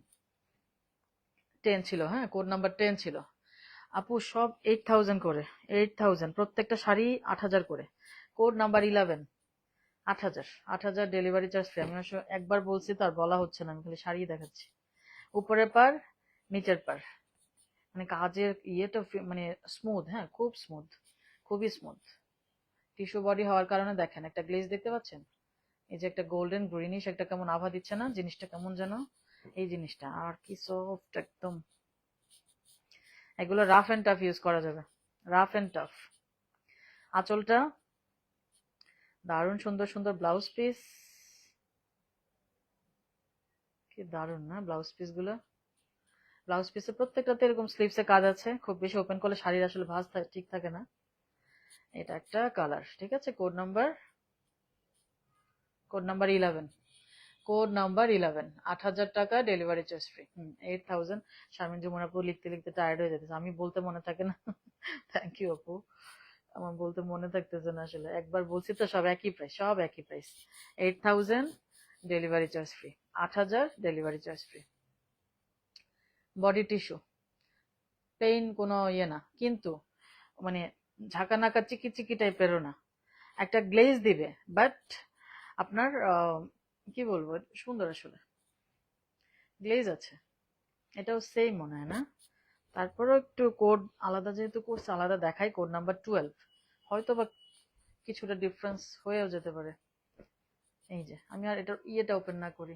10 ছিল, হ্যাঁ কোড নাম্বার 10 ছিল আপু, সব 8000 করে, 8000, প্রত্যেকটা শাড়ি 8000 করে। Code number 11, 8000, 8000 delivery charge free. আমি অবশ্য একবার বলছি তো আর বলা হচ্ছে না, আমি খালি শাড়ি দেখাচ্ছি। উপরের পার, নিচের পার, মানে কাজের ইয়েটা মানে স্মুথ, হ্যাঁ খুব স্মুথ, খুবই স্মুথ। টিস্যু বডি হওয়ার কারণে দেখেন একটা গ্লেজ দেখতে পাচ্ছেন, এই যে একটা গোল্ডেন গ্রিনিশ একটা কেমন আভা দিচ্ছে না জিনিসটা, কেমন যেন এই জিনিসটা, আর কি সফট একদম। এগুলো রাফ এন্ড টাফ ইউজ করা যাবে, রাফ এন্ড টাফ। আঁচলটা দারুণ সুন্দর সুন্দর, ব্লাউজ পিস কি দারুণ না ব্লাউজ পিস গুলো, ব্লাউজ পিসে প্রত্যেকটাতে এরকম স্লিভসে কাজ আছে, খুব বেশি ওপেন করলে শাড়ির আসলে ভাঁজ ঠিক থাকে না। এটা একটা কালার, ঠিক আছে। কোড নাম্বার 11, কোড নাম্বার 11, 8,000 টাকা, delivery charge free. 8,000। Sharmin Jumon আপু লিখতে লিখতে টায়ার্ড হয়ে যেতেছে, আমি বলতে মনে থাকে না। থ্যাংক ইউ আপু, আমার বলতে মনে থাকতেছে না আসলে, একবার বলছি তো, সব একই প্রাইস, সব একই price. 8,000 delivery charge free, 8,000 delivery charge free. Body tissue, plain কোনো ইয়ে না, কিন্তু মানে ঝাঁকা নাকা চিকি চিকি টাইপেরও না, একটা গ্লেজ দিবে, বাট আপনার কি বলবো, সুন্দর আসলে গ্লেজ আছে। এটাও সেম মনে হয় না, তারপরেও একটু কোড আলাদা, যেহেতু করছে আলাদা দেখাই। কোড নাম্বার 12, হয়তো বা কিছুটা ডিফারেন্স হয়েও যেতে পারে। এই যে আমি আর এটা ইয়েটা ওপেন না করি,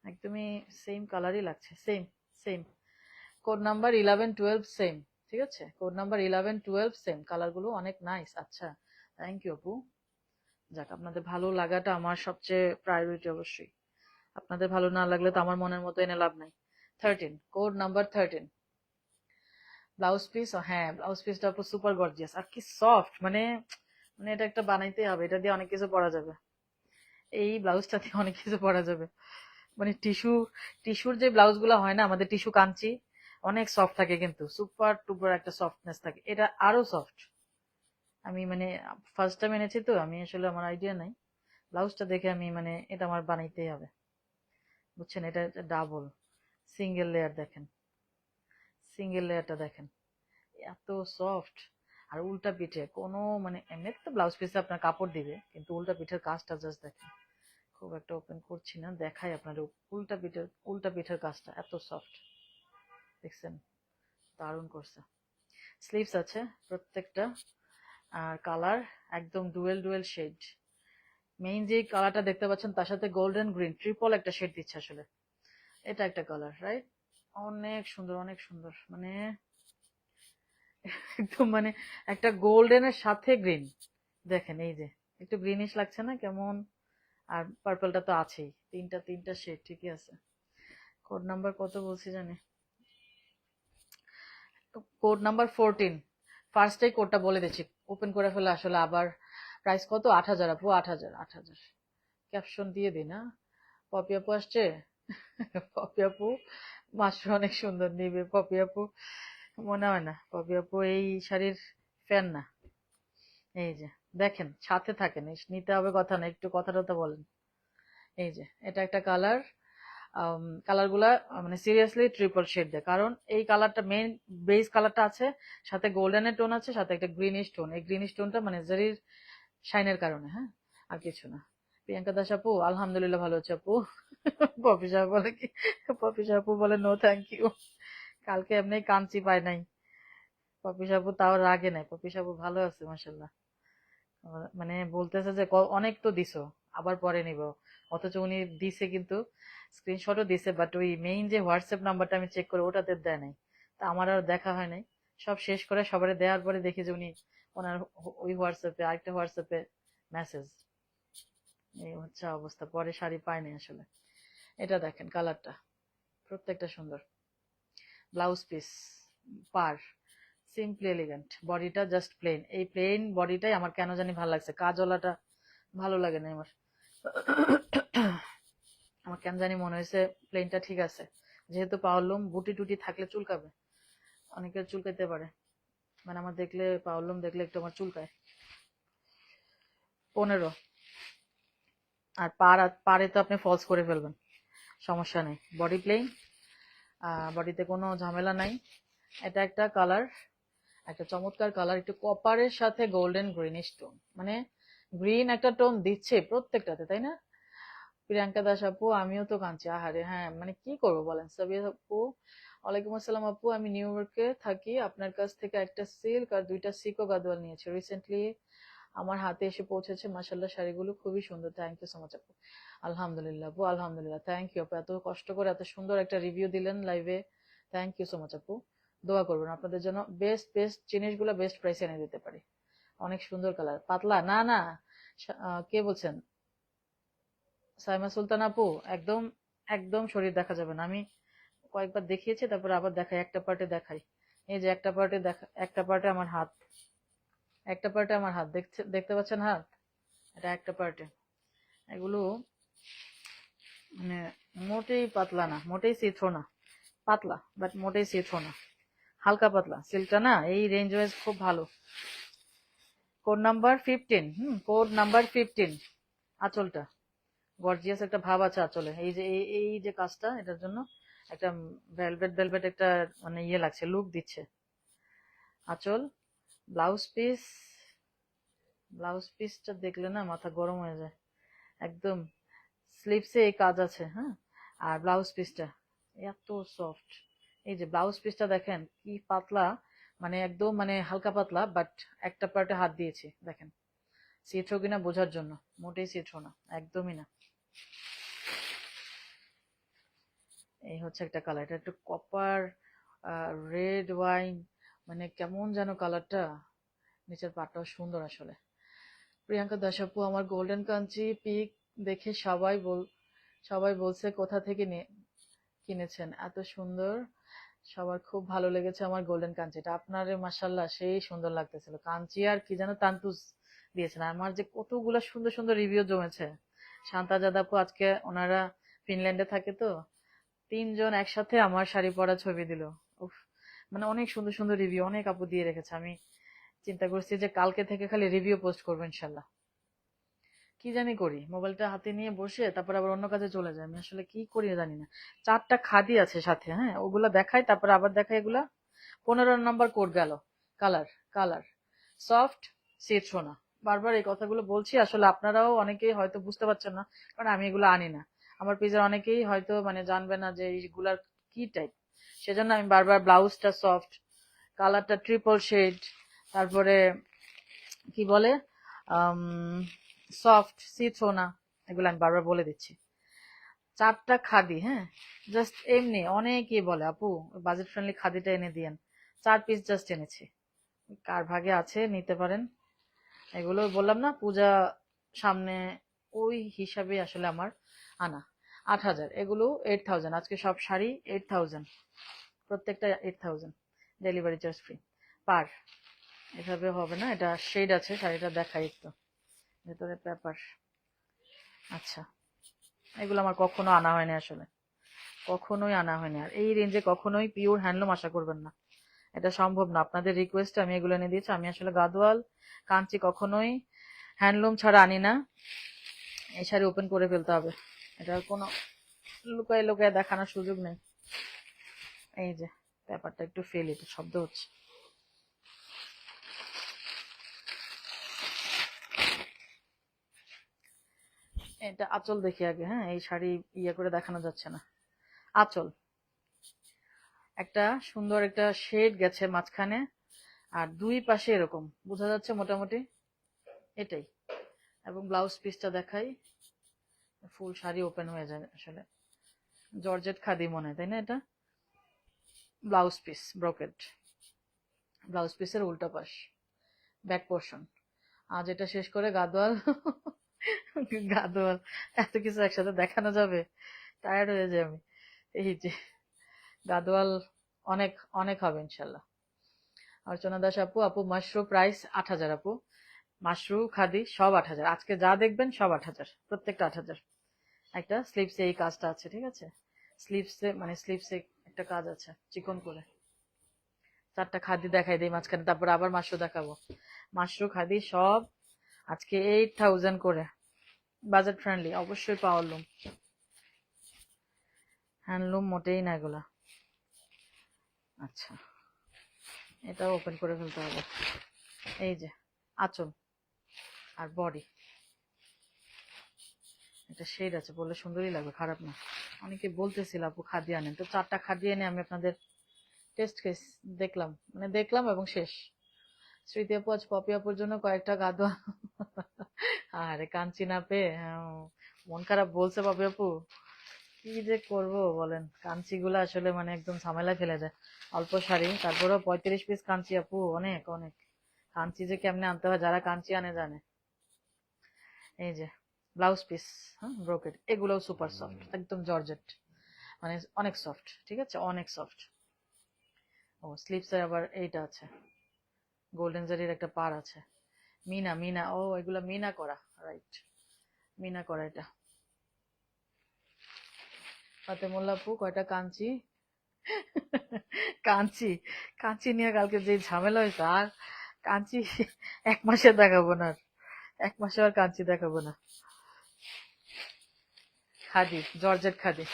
একদমই সেম কালারই লাগছে, same same. Code number 11, 12 same, ঠিক আছে। কোড নাম্বার 11, 12 সেম, কালারগুলো অনেক নাইস। আচ্ছা, থ্যাংক ইউ আপু। যাক, আপনাদের ভালো লাগাটা আমার সবচেয়ে প্রায়োরিটি অবশ্যই। আপনাদের ভালো না লাগলে তো আমার মনের মতো এনে লাভ নাই। 13, কোড নাম্বার 13, ব্লাউজ পিস। হ্যাঁ, ব্লাউজ পিসটা আপু সুপার গর্জিয়াস, আর কি সফট, মানে মানে এটা একটা বানাইতেই হবে, এটা দিয়ে অনেক কিছু পরা যাবে, এই ব্লাউজটা দিয়ে অনেক কিছু পরা যাবে। মানে টিস্যুর যে ব্লাউজ গুলো হয় না আমাদের, টিস্যু কাঞ্চি অনেক সফট থাকে, কিন্তু সুপার টুপার একটা সফটনেস থাকে, এটা আরো সফট। আমি মানে ফার্স্ট টাইম এনেছি তো, আমি আসলে আমার আইডিয়া নাই, ব্লাউজটা দেখে আমি মানে এটা আমার বানাইতেই হবে, বুঝছেন। এটা ডাবল, সিঙ্গেল লেয়ার দেখেন, সিঙ্গেল লেয়ারটা দেখেন, এত সফট। আর উল্টা পিঠে কোনো মানে, এমনি তো ব্লাউজ পিসে আপনার কাপড় দিবে, কিন্তু উল্টা পিঠের কাজটা জাস্ট দেখেন, খুব একটা ওপেন করছি না, দেখাই আপনার। উল্টা পিঠের কাজটা এত সফট, দেখছেন, দারুণ করছে। স্লিভস আছে প্রত্যেকটা, আর কালার একদম ডুয়েল ডুয়েল শেড। মেইন যে কালারটা দেখতে পাচ্ছেন, তার সাথে গোল্ডেন গ্রিন ট্রিপল একটা শেড দিচ্ছে আসলে। এটা একটা কালার, রাইট? অনেক সুন্দর, অনেক সুন্দর, মানে একদম মানে একটা গোল্ডেনের সাথে গ্রিন, দেখেন এই যে একটু গ্রিনিশ লাগছে না কেমন? আর পার্পলটা তো আছেই, তিনটা তিনটা শেড, ঠিকই আছে। কোড নাম্বার কত বলছি জানি, কোড নাম্বার 14। ফার্স্টেই কোডটা বলে দিচ্ছি, ওপেন করে ফেলে আসলে আবার। প্রাইস কত? 8,000 আপু, 8,000, 8,000। ক্যাপশন দিয়ে দিই না। পপি আপু আসছে। পপি আপু মাসে অনেক সুন্দর নিবে, পপি আপু মনে হয় না পপি আপু এই শাড়ির ফ্যান না। এই যে দেখেন, সাথে থাকেন, নিতে হবে কথা না, একটু কথা টথা বলেন। এই যে এটা একটা কালার, কালার গুলা মানে সিরিয়াসলি ট্রিপল শেড দেয়, কারণ এই কালারটা মেইন বেস কালারটা আছে, সাথে গোল্ডেনের টোন আছে, সাথে একটা গ্রিনিশ টোন। এই গ্রিনিশ টোনটা মানে জারির শাইনের কারণে, হ্যাঁ, আর কিছু না। প্রিয়াঙ্কা দাস আপু আলহামদুলিল্লাহ ভালো আছে আপু। পপি সাহা বলে কি, পপি সাহা আপু বলে নো থ্যাংক ইউ, কালকে এমনি কাঞ্চি পায় নাই। পপি সাহা আপু তাও রাগে নাই, পপি সাহা আপু ভালো আছে মাশাল্লাহ। মানে বলতেছে যে অনেক তো দিছো, আবার পরে নিব, অথচ উনি দিছে কিন্তু স্ক্রিনশটও দিছে, বাট ওই মেইন যে হোয়াটসঅ্যাপ নাম্বারটা আমি চেক করে ওটাতে দেয় নাই, তা আমার আর দেখা হয় নাই। সব শেষ করে সবারে দেওয়ার পরে দেখি যে উনি ওনার ওই হোয়াটসঅ্যাপে আরেকটা হোয়াটসঅ্যাপে মেসেজ, এই হচ্ছে অবস্থা, পরে শাড়ি পায়নি আসলে। এটা দেখেন কালারটা, প্রত্যেকটা সুন্দর। Blouse piece per, simply elegant, বডিটা জাস্ট প্লেন, এই প্লেন বডিটাই আমার কেন জানি ভালো লাগছে, কাজওয়ালাটা ভালো লাগে না আমার। আমার কেন জানি মনে হয়েছে প্লেনটা ঠিক আছে, যেহেতু পাওয়ারলুম, বুটি টুটি থাকলে চুলকাবে, অনেকের চুলকাইতে পারে, মানে আমার দেখলে পাওয়ারলুম দেখলে একটু আমার চুলকায়। 15, আর পারে তো আপনি ফলস করে ফেলবেন, সমস্যা নেই, বডি প্লেন, বডিতে কোনো ঝামেলা নাই। এটা একটা কালার, একটা চমৎকার কালার, একটু কপারের সাথে গোল্ডেন গ্রিনিশ টোন, মানে গ্রিন একটা টোন দিচ্ছে প্রত্যেকটাতে, তাই না? প্রিয়াঙ্কা দাস আপু আমিও তো কাঁদছি, আহারে, হ্যাঁ মানে কি করবো বলেন। সাবিয়া আপু ওয়ালাইকুম আসসালাম আপু, আমি নিউ ইয়র্কে থাকি, আপনার কাছ থেকে একটা সিল্ক আর 2টা সিকো গাদোয়াল নিয়েছি, রিসেন্টলি আমার হাতে এসে পৌঁছেছে, মাশাল্লাহ শাড়িগুলো খুবই সুন্দর, থ্যাংক ইউ সো মাচ আপু। আলহামদুলিল্লাহ আপু, আলহামদুলিল্লাহ, থ্যাংক ইউ আপু, এত কষ্ট করে এত সুন্দর একটা রিভিউ দিলেন লাইভে, থ্যাংক ইউ সো মাচ আপু। দোয়া করবেন আপনাদের জন্য বেস্ট বেস্ট জিনিসগুলো বেস্ট প্রাইসে এনে দিতে পারি। অনেক সুন্দর কালার, পাতলা না না। কে বলছেন? সাইমা সুলতান আপু একদম একদম শরীর দেখা যাবে না, আমি কয়েকবার দেখিয়েছি, তারপরে আবার দেখাই, একটা পার্টে দেখাই। এই যে একটা পার্টে দেখা, একটা পার্টে আমার হাত, একটা পার্টে আমার হাত দেখতে পাচ্ছেন হাত, এটা একটা পার্টে। এগুলো মানে মোটেই পাতলা না, মোটেই সিথ্রো না, পাতলা বাট মোটেই সিথ্রো না, হালকা পাতলা। সিল্কটা না এই রেঞ্জ ওয়াইজ খুব ভালো। Code number 15, code number 15। আঁচলটা গর্জিয়াস একটা ভাব আছে আঁচলে, এই যে এই যে কাজটা, এটার জন্য একটা ভেলভেট ভেলভেট একটা মানে ইয়ে লাগছে, লুক দিচ্ছে। আঁচল, ব্লাউজ পিস, ব্লাউজ পিসটা দেখলে না মাথা গরম হয়ে যায় একদম। স্লিভসে এই কাজ আছে, হ্যাঁ। আর ব্লাউজ পিসটা এত সফট, এই যে ব্লাউজ পিসটা দেখেন কি পাতলা, মানে একদম মানে হালকা পাতলা, বাট একটা পার্টে হাত দিয়েছি দেখেন। সিথ্রো কিনা বোঝার জন্য, মোটেই সিথ্রো না, একদমই না। এই হচ্ছে একটা কালার, এটা একটু কপার রেড ওয়াইন, মানে কেমন যেন কালারটা। নিচের পাটটাও সুন্দর আসলে। প্রিয়াঙ্কা দাস আপু, আমার গোল্ডেন কাঞ্চি পিক দেখে সবাই বলছে কোথা থেকে কিনেছেন, এত সুন্দর, সবার খুব ভালো লেগেছে আমার গোল্ডেন কাঞ্চিটা। আপনার মাশাল্লাহ সেই সুন্দর লাগতেছিল, কাঞ্চি আর কি যেন তান্তুজ দিয়েছেন। আমার যে কতগুলা সুন্দর সুন্দর রিভিউ জমেছে। শান্তা জাদাপু আজকে ওনারা ফিনল্যান্ডে থাকে তো, 3 জন একসাথে আমার শাড়ি পরা ছবি দিল। উফ, মানে অনেক সুন্দর সুন্দর রিভিউ অনেক আপু দিয়ে রেখেছে। আমি চিন্তা করছি যে কালকে থেকে খালি রিভিউ পোস্ট করবো ইনশাল্লাহ। কি জানি করি, মোবাইলটা হাতে নিয়ে বসে তারপর আবার অন্য কাজে চলে যায়, আমি আসলে কি করি জানি না। 4টা খাদি আছে সাথে, হ্যাঁ, ওগুলা দেখাই, তারপর আবার দেখাই এগুলা। 15 নম্বর কোড গেল। কালার, কালার সফট, সিট সোনা। বারবার এই কথাগুলো বলছি, আসলে আপনারাও অনেকেই হয়তো বুঝতে পারছেন না, কারণ আমি এগুলো আনি না। আমার পেজের অনেকেই হয়তো মানে জানবে না যে এইগুলার কি টাইপ, সেজন্য আমি বারবার ব্লাউজটা সফট, কালারটা ট্রিপল শেড, তারপরে কি বলে সফট, সিথ্রো না, এগুলো আমি বারবার বলে দিচ্ছি। 4টা খাদি, হ্যাঁ, জাস্ট এমনি অনেকেই বলে আপু বাজেট ফ্রেন্ডলি খাদিটা এনে দিয়েন, 4 পিস জাস্ট এনেছি। কার ভাগে আছে নিতে পারেন। এগুলো বললাম না পূজা সামনে, ওই হিসাবে আসলে আমার আনা। 8,000, এগুলো 8,000, আজকে সব শাড়ি 8,000, প্রত্যেকটা 8,000, ডেলিভারি চার্জ ফ্রি পার। এভাবে হবে না, এটা শেড আছে, শাড়িটা দেখাই একটু, ভেতরে পেপার। আচ্ছা, এগুলো আমার কখনো আনা হয়নি আসলে, কখনোই আনা হয়নি। আর এই রেঞ্জে কখনোই পিওর হ্যান্ডলুম আশা করবেন না, এটা সম্ভব না। আপনাদের রিকোয়েস্টে আমি এগুলো এনে দিয়েছি। আমি আসলে গাদোয়াল কাঞ্চি কখনোই হ্যান্ডলুম ছাড়া আনি না। এই শাড়ি ওপেন করে ফেলতে হবে, এটার কোনো লুকায় লুকায় দেখানোর সুযোগ নেই। এই যে পেপারটা একটু ফেল, এটা শব্দ হচ্ছে। এটা আঁচল দেখি আগে, হ্যাঁ, এই শাড়ি ইয়ে করে দেখানো যাচ্ছে না। আঁচল একটা সুন্দর একটা শেড গেছে মাঝখানে, আর দুই পাশে এরকম বোঝা যাচ্ছে মোটামুটি, এটাই। এবং ব্লাউজ পিসটা দেখাই, ফুল শাড়ি ওপেন হয়ে যায় আসলে, জর্জেট খাদি মনে হয়, তাই না? এটা ব্লাউজ পিস ব্রোকেট, ব্লাউজ পিসের উল্টা পাশ, ব্যাক পোর্শন। আজ এটা শেষ করে গাদোয়াল গাদোয়াল, এত কিছু একসাথে দেখানো যাবে, টায়ার্ড হয়ে যায় আমি। এই যে গাদোয়াল অনেক অনেক হবে ইনশাল্লাহ। অর্চনা দাস আপু, আপু মাশরু প্রাইস 8,000 আপু, মাশরু খাদি সব 8,000, আজকে যা দেখবেন সব 8,000, প্রত্যেকটা 8,000। একটা স্লিভসে এই কাজটা আছে, ঠিক আছে, স্লিভসে মানে স্লিভসে একটা কাজ আছে চিকন করে। 4টা খাদি দেখাই দিই মাঝখানে, তারপর আবার মাশরু দেখাবো। মাশরু খাদি সব আজকে 8,000 করে, বাজেট ফ্রেন্ডলি, অবশ্যই পাওয়ার লুম, হ্যান্ডলুম মোটেই না এগুলা। আচ্ছা, এটাও ওপেন করে ফেলতে হবে। এই যে আঁচল আর বডি, এটা শেড আছে বললে সুন্দরই লাগবে, খারাপ না। অনেকে বলতেছিল আপু খাদি আনেন, তো 4টা খাদি এনে আমি আপনাদের টেস্ট কেস দেখলাম, মানে দেখলাম এবং শেষ। স্মৃতি আপু, আজ পপি আপুর জন্য কয়েকটা গাদোয়া আরে কাঞ্চি না পেয়ে, মন খারাপ বলছে পপি আপু, কি যে করব বলেন। কাঞ্চি গুলা আসলে মানে একদম ঝামেলা ফেলে যায়। অল্প শাড়ি, তারপরেও 35 পিস কাঞ্চি আপু, অনেক অনেক। কাঞ্চি যে কেমনে আনতে হয়, যারা কাঞ্চি আনে জানে। এই যে ব্লাউজ পিস, হ্যাঁ, ব্রোকেড, এগুলোও সুপার সফট, একদম জর্জেট। মানে অনেক সফট, ঠিক আছে, অনেক সফট। ও স্লিপসে আবার এইটা আছে, গোল্ডেন জারির একটা পার আছে, মিনা মিনা, ও এগুলা মিনা করা, রাইট, মিনা করা এটা। ফাতেমুল্লাহ আপু কয়টা কাঞ্চি কাঞ্চি কাঞ্চি নিয়ে কালকে যে ঝামেলা হয়েছে, আর কাঞ্চি 1 মাসে দেখাবো না, আর 1 মাসে আর কাঞ্চি দেখাবো না। খাদি, জর্জেট খাদি,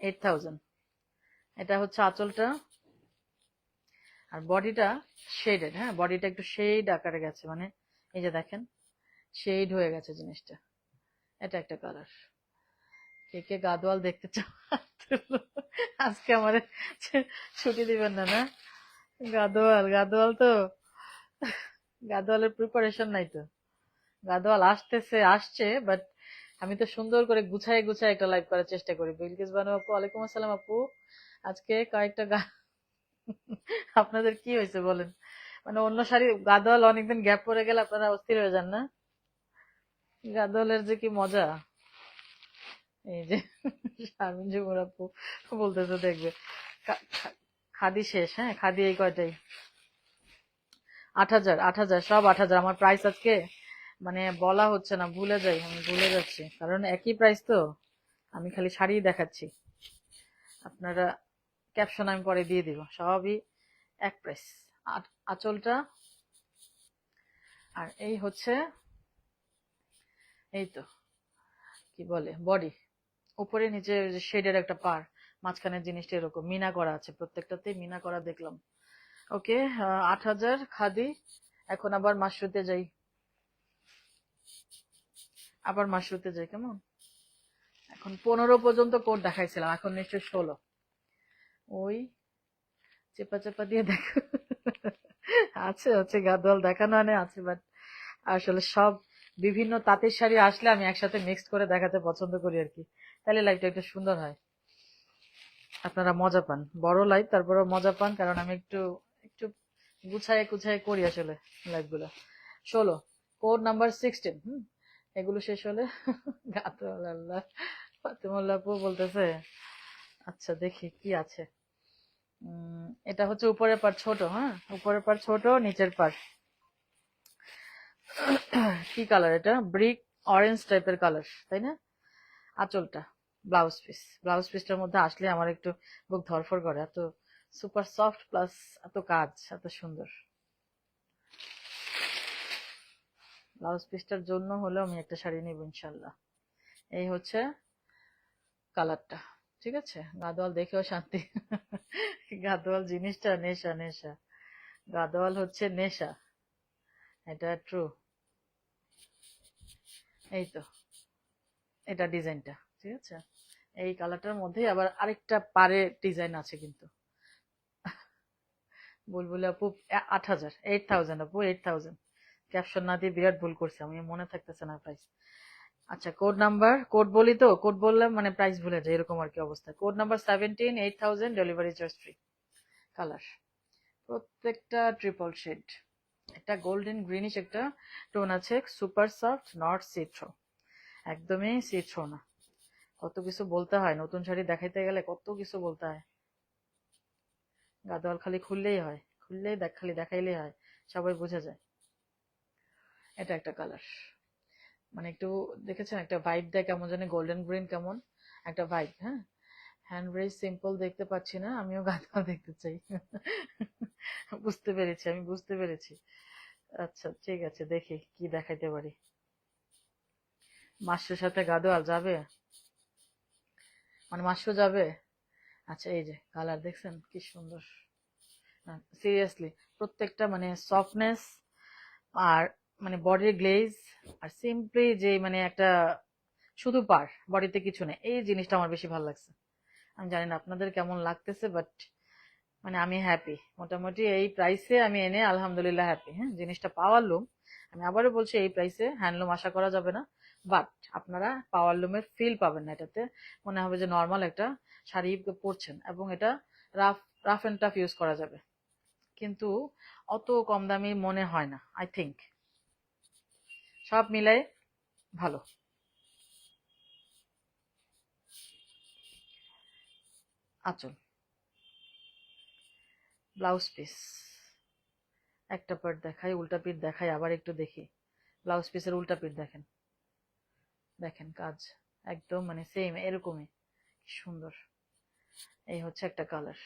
8000। এটা হচ্ছে আঁচলটা, আর বডিটা শেডেড, হ্যাঁ বডিটা একটু শেড আকারে গেছে, মানে এই যে দেখেন শেড হয়ে গেছে জিনিসটা। এটা একটা কালার। কে কে গাদোয়াল দেখতে চাও? আজকে আমার ছুটি দিবেন না, না? গাদোয়াল, গাদোয়াল তো, গাদোয়ালের প্রিপারেশন নাই তো। গাদোয়াল আসতেছে, আসছে, বাট আমি তো সুন্দর করে গুছায় গুছায় একটা লাইভ করার চেষ্টা করি। বিলকিস বানু আপু, ওয়ালাইকুম আসসালাম আপু। আজকে কয়েকটা আপনাদের কি হয়েছে বলেন? মানে অন্য শাড়ি গাদোয়াল অনেকদিন গ্যাপ পড়ে গেলে আপনারা অস্থির হয়ে যান না? গাদোয়ালের যে কি মজা, এই যে শারমিন জুমুর আপু বলতেছে দেখবে খাদি শেষ, হ্যাঁ খাদি এই কয়টাই। 8,000, 8,000, সব 8,000। আমার প্রাইস আজকে মানে বলা হচ্ছে না, ভুলে যাই, আমি ভুলে যাচ্ছি, কারণ একই প্রাইস তো, আমি খালি শাড়ি দেখাচ্ছি। আপনারা ক্যাপশন আমি পরে দিয়ে দিব, সবই এক প্রাইস। আঁচলটা, আর এই হচ্ছে, এই তো কি বলে বডি, উপরে নিচে শেডের একটা পার, মাঝখানের জিনিসটা এরকম মিনা করা আছে, প্রত্যেকটাতেই মিনা করা দেখলাম। ওকে, 8,000 খাদি। এখন আবার মাশরুতে যাই, আবার মাশরুতে যাই, কেমন? এখন 15 পর্যন্ত কোড দেখাইছিলাম, এখন নিশ্চয় 16। ওই চেপা চেপা দিয়ে দেখো, আছে হচ্ছে গাদোয়াল দেখানো আছে, বাট আসলে সব বিভিন্ন তাঁতের শাড়ি আসলে আমি একসাথে মিক্সড করে দেখাতে পছন্দ করি আর কি, তাহলে লাইফটা একটু সুন্দর হয়, আপনারা মজা পান। বড় লাইভ তারপরেও মজা পান, কারণ আমি একটু একটু গুছায় গুছায় করি আসলে লাইভ গুলা। 16, কোড নাম্বার 16। এগুলো শেষ হলে গাদোয়াল, আল্লাহ, ফাতেমুল্লাহ আপু বলতেছে। আচ্ছা দেখি কি আছে। এটা হচ্ছে উপরের পার ছোট, হ্যাঁ উপরের পার ছোট, নিচের পার কি কালার, এটা ব্রিক অরেঞ্জ টাইপের কালার, তাই না? আঁচলটা, ব্লাউজ পিস, ব্লাউজ পিসটার মধ্যে আসলে আমার একটু বুক ধরফর করে, এত সুপার সফট, প্লাস এত কাজ, এত সুন্দর। ব্লাউজ পিসটার জন্য হলেও আমি একটা শাড়ি নিব ইনশাল্লাহ। এই হচ্ছে কালারটা, ঠিক আছে। গাদোয়াল দেখেও শান্তি। গাদোয়াল জিনিসটা নেশা, নেশা, গাদোয়াল হচ্ছে নেশা, এটা ট্রু। এই তো, এটা ডিজাইনটা, ঠিক আছে। এই কালারটার মধ্যে আবার আরেকটা পারে ডিজাইন আছে কিন্তু। বুলবুল আপু 8,000, 8,000 আপু, 8,000। ক্যাপশন না দিয়ে বিরাট ভুল করছি আমি, মনে থাকতেছে না প্রাইস। আচ্ছা কোড নাম্বার, কোড বলি তো, কোড বললে মানে প্রাইস ভুলে যায়, এরকম আর কি অবস্থা। Code number 17, 8,000, delivery charge free. Colour প্রত্যেকটা ট্রিপল শেড, একটা গোল্ডেন গ্রিনিশ একটা টোন আছে, সুপার সফট, নট সিথ্রো, একদমই সিথ্রো না। কত কিছু বলতে হয়, নতুন শাড়ি দেখাইতে গেলে কত কিছু বলতে হয়। গাদোয়াল খালি খুললেই হয়, খুললেই খালি দেখাইলেই হয়, সবাই বুঝে যায়। এটা একটা কালার, মানে একটু দেখেছেন একটা ভাইব দেয় কেমন জানি, গোল্ডেন গ্রিন কেমন একটা ভাইব, হ্যাঁ। হ্যান্ড ব্রেস সিম্পল দেখতে পাচ্ছি না, আমিও গাদোয়াল দেখতে চাই। বুঝতে পেরেছি, আমি বুঝতে পেরেছি। আচ্ছা ঠিক আছে, দেখি কি দেখাইতে পারি। মাসুর সাথে গাদোয়াল যাবে, মানে মাসু যাবে। আচ্ছা এই যে কালার দেখছেন কি সুন্দর, সিরিয়াসলি প্রত্যেকটা মানে সফটনেস, আর মানে বডির গ্লেজ, আর সিম্পলি যে মানে একটা শুধু পার, বডিতে কিছু নেই, এই জিনিসটা আমার বেশি ভালো লাগছে। আমি জানি না আপনাদের কেমন লাগতেছে, বাট মানে আমি হ্যাপি, মোটামুটি এই প্রাইসে আমি এনে আলহামদুলিল্লাহ হ্যাপি। হ্যাঁ জিনিসটা পাওয়ার লুম, আমি আবারও বলছি এই প্রাইসে হ্যান্ডলুম আশা করা যাবে না, বাট আপনারা পাওয়ার লুমের ফিল পাবেন না, এটাতে মনে হবে যে নর্মাল একটা শাড়ি পরছেন, এবং এটা rough rough and tough use করা যাবে, কিন্তু অত কম দামি মনে হয় না আই থিঙ্ক, সব মিলাই ভালো। আঁচল, ব্লাউজ পিস, একটা পার্ট দেখাই, উল্টা পিঠ দেখাই, আবার একটু দেখি। ব্লাউজ পিসের উল্টা পিঠ দেখেন, দেখেন কাজ একদম মানে সেম এরকমই সুন্দর। এই হচ্ছে একটা কালার।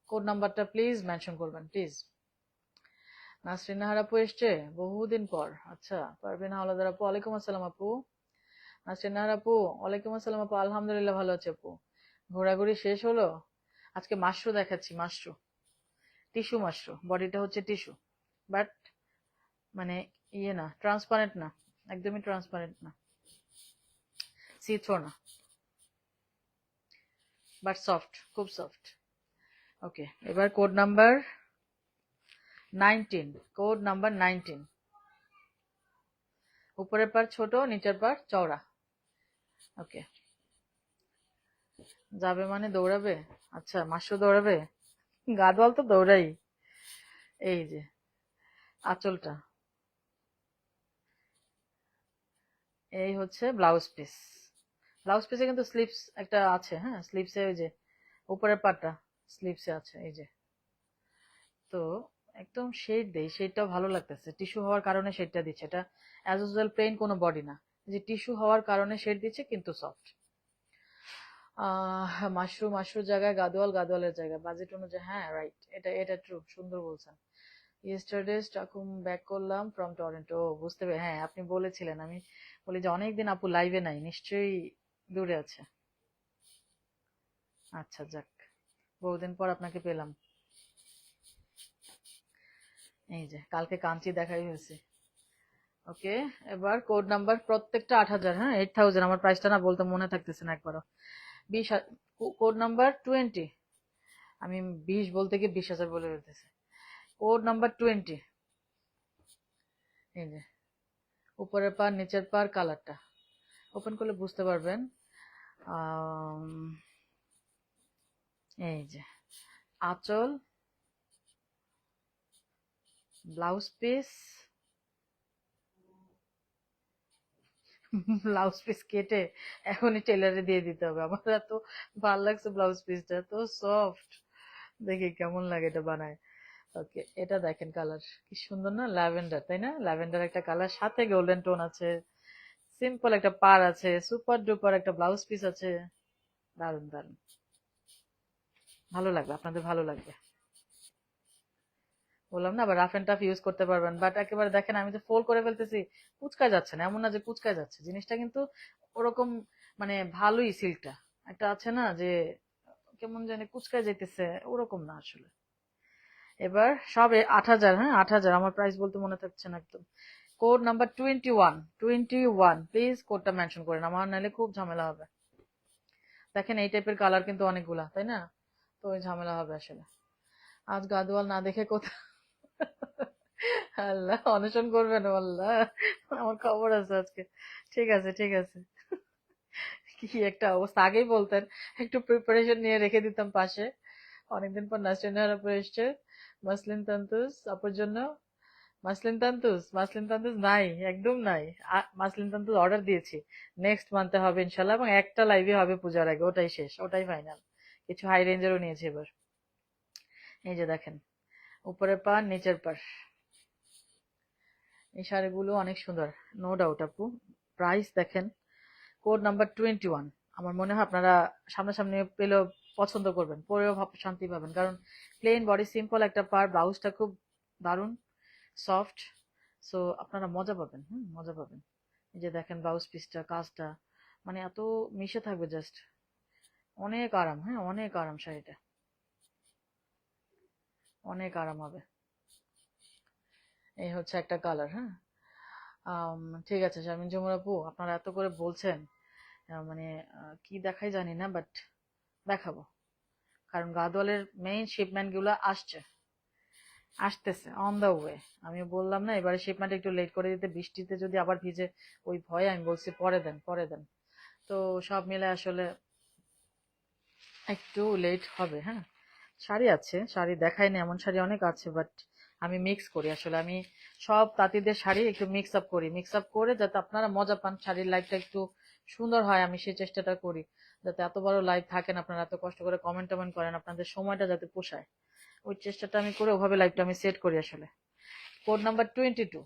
কোড নাম্বারটা প্লিজ মেনশন করবেন প্লিজ। নাসরিন নাহার আপু এসছে বহুদিন পর। আচ্ছা, পারভিন হাওলাদার আপু, ওয়ালাইকুম আসসালাম আপু। নাসরিন নাহার আপু, ওয়ালাইকুম আসসালাম আপু, আলহামদুলিল্লাহ ভালো আছে আপু। ঘোরাঘুরি শেষ হলো? আজকে মাশরু দেখাচ্ছি, মাশরু, টিস্যু মাশরু, বডিটা হচ্ছে টিস্যু, বাট মানে ইয়ে না, ট্রান্সপারেন্ট না, একদমই ট্রান্সপারেন্ট না, সি থ্রো না, বাট সফট, খুব সফট। ওকে, এবার কোড নাম্বার 19, কোড নাম্বার 19। উপরের পার ছোট, নিচের পার চওড়া। ওকে, যাবে মানে দৌড়াবে। আচ্ছা, মাশরু দৌড়াবে, গাদওয়াল তো দৌড়াই। এই যে আঁচলটা, এই হচ্ছে ব্লাউজ পিস। ব্লাউজ পিসে কিন্তু স্লিপস একটা আছে, হ্যাঁ স্লিপসে ওই যে উপরের পাটটা স্লিপসে আছে, এই যে। তো একদম শেড দেই, শেডটাও ভালো লাগতেছে, টিস্যু হওয়ার কারণে শেডটা দিচ্ছে। এটা অ্যাজ ইউজুয়াল প্লেন কোনো বডি না, যে টিস্যু হওয়ার কারণে শেড দিচ্ছে, কিন্তু সফট। মাশরু, মাশরুর জায়গায় গাদোয়াল, গাদোয়ালের জায়গায় বাজেট অনুযায়ী, হ্যাঁ রাইট, এটা এটা ট্রু, সুন্দর বলছেন। ইয়েস্টারডে স্টকহোম ব্যাক করলাম ফ্রম টরন্টো। বুঝতে পেরে, হ্যাঁ আপনি বলেছিলেন, আমি বলি যে অনেকদিন আপু লাইভে নাই, নিশ্চয়ই দূরে আছে। আচ্ছা যাক, বহুদিন পর আপনাকে পেলাম। এই যে কালকে কাঞ্চি দেখাই হয়েছে। ওকে, এবার কোড নাম্বার প্রত্যেকটা 8,000, হ্যাঁ 8,000, আমার প্রাইসটা না বলতে মনে থাকতেছে না একবারও। 20, কোড নাম্বার 20, আমি 20 বলতে গিয়ে 20,000 বলে ফেলতেছে। কোড নাম্বার 20, এই যে উপরের পার নিচের পার কালারটা ওপেন করলে বুঝতে পারবেন। এই যে আঁচল, ব্লাউজ পিস, ব্লাউজ পিস কেটে এখনই টেলারে দিয়ে দিতে হবে। আমার এত ভালো লাগছে ব্লাউজ পিসটা, এত সফট, দেখি কেমন লাগে এটা বানায়। ওকে, এটা দেখেন কালার কি সুন্দর না, ল্যাভেন্ডার, তাই না? ল্যাভেন্ডার একটা কালার, সাথে গোল্ডেন টোন আছে, সিম্পল একটা পার আছে, সুপার ডুপার একটা ব্লাউজ পিস আছে, দারুন দারুন, ভালো লাগবে, আপনাদের ভালো লাগবে। বললাম না, আবার রাফ এন্ড টাফ ইউজ করতে পারবেন, বাট একেবারে দেখেন আমি তো ফোল্ড করে ফেলতেছি, কুচকায় যাচ্ছে না, এমন না যে কুচকায় যাচ্ছে জিনিসটা, কিন্তু ওরকম মানে ভালোই সিল্কটা, একটা আছে না যে কেমন জানি কুচকায় যাইতেছে, ওরকম না আসলে। এবার সব 8,000, হ্যাঁ 8,000, আমার প্রাইস বলতে মনে থাকছে না একদম। কোড নাম্বার 21, 21 প্লিজ কোডটা মেনশন করেন, আমার নাহলে খুব ঝামেলা হবে। দেখেন এই টাইপের কালার কিন্তু অনেকগুলা, তাই না? তো ওই ঝামেলা হবে আসলে। আজ গাদোয়াল না দেখে কোথাও আল্লাহ, অনশন করবেন আল্লাহ, আমার খবর আছে আজকে। ঠিক আছে ঠিক আছে, কি একটা অবস্থা, আগেই বলতেন, একটু প্রিপারেশন নিয়ে রেখে দিতাম পাশে। অনেকদিন পর নাসরিনার আপু এসছে, মাসলিন তান্তুস আপুর জন্য। মাসলিন তান্তুস, মাসলিন তান্তুস নাই, একদম নাই। মাসলিন তান্তুস অর্ডার দিয়েছি, নেক্সট মান্থে হবে ইনশাল্লাহ, এবং একটা লাইভে হবে পূজার আগে, ওটাই শেষ, ওটাই ফাইনাল। কিছু হাই রেঞ্জেরও নিয়েছি এবার। এই যে দেখেন উপরের পার নিচের পার, এই শাড়িগুলো অনেক সুন্দর, নো ডাউট আপু। প্রাইস দেখেন, কোড নাম্বার 21, আমার মনে হয় আপনারা সামনাসামনি পেলেও পছন্দ করবেন, পরেও শান্তি পাবেন, কারণ প্লেন বডি, সিম্পল একটা পার, ব্লাউজটা খুব দারুণ সফট, সো আপনারা মজা পাবেন, মজা পাবেন। এই যে দেখেন ব্লাউজ পিসটা, কাজটা মানে এত মিশে থাকবে, জাস্ট অনেক আরাম, হ্যাঁ অনেক আরাম, শাড়িটা অনেক আরাম হবে। এই হচ্ছে একটা কালার, হ্যাঁ। ঠিক আছে শারমিন জুমুর আপু, আপনারা এত করে বলছেন, মানে কি দেখাই জানি না, বাট দেখাবো, কারণ গাদওয়ালের মেইন শিপমেন্ট গুলো আসতেছে অন দা ওয়ে। আমি বললাম না এবারে শিপমেন্ট একটু লেট করে দিতে, বৃষ্টিতে যদি আবার ভিজে, ওই ভয়ে আমি বলছি পরে দেন পরে দেন। তো সব মিলে আসলে একটু লেট হবে, হ্যাঁ। শাড়ি আছে, শাড়ি দেখাইনি এমন শাড়ি অনেক আছে, বাট আমি মিক্স করি আসলে, আমি সব তাঁতিদের শাড়ি একটু মিক্স আপ করি, মিক্স আপ করে যাতে আপনারা মজা পান, শাড়ির লাইফটা একটু সুন্দর হয়, আমি সেই চেষ্টাটা করি, যাতে এত বড় লাইভ থাকেন, আপনারা এত কষ্ট করে কমেন্ট টমেন্ট করেন, আপনাদের সময়টা যাতে পোষায়, ওই চেষ্টাটা আমি করে ওভাবে লাইভটা আমি সেট করি আসলে। Code number 22,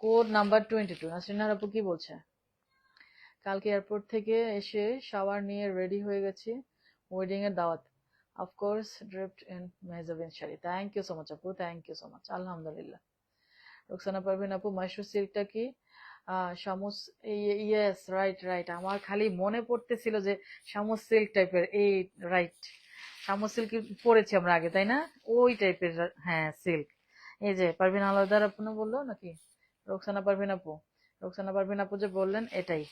code number 22। নাসরিনার আপু কি বলছে? কালকে এয়ারপোর্ট থেকে এসে শাওয়ার নিয়ে রেডি হয়ে গেছি ওয়েডিং এর দাওয়াত। Of course dripped in Mehjabin sari. Thank you so much আপু, থ্যাংক ইউ সো মাচ। আলহামদুলিল্লাহ। রোকসানা পারভিন আপু, মাইশোর সিল্কটা কি শামুস? ইয়েস, রাইট রাইট, আমার খালি মনে পড়তেছিল যে শামুস সিল্ক টাইপের, এই রাইট, শামুস সিল্ক পরেছি আমরা আগে, তাই না? ওই টাইপের, হ্যাঁ সিল্ক। এই যে পারভিন আলাদার আপু না বললো নাকি? রোকসানা পারভিন আপু, রোকসানা পারভিন আপু যে বললেন এটাই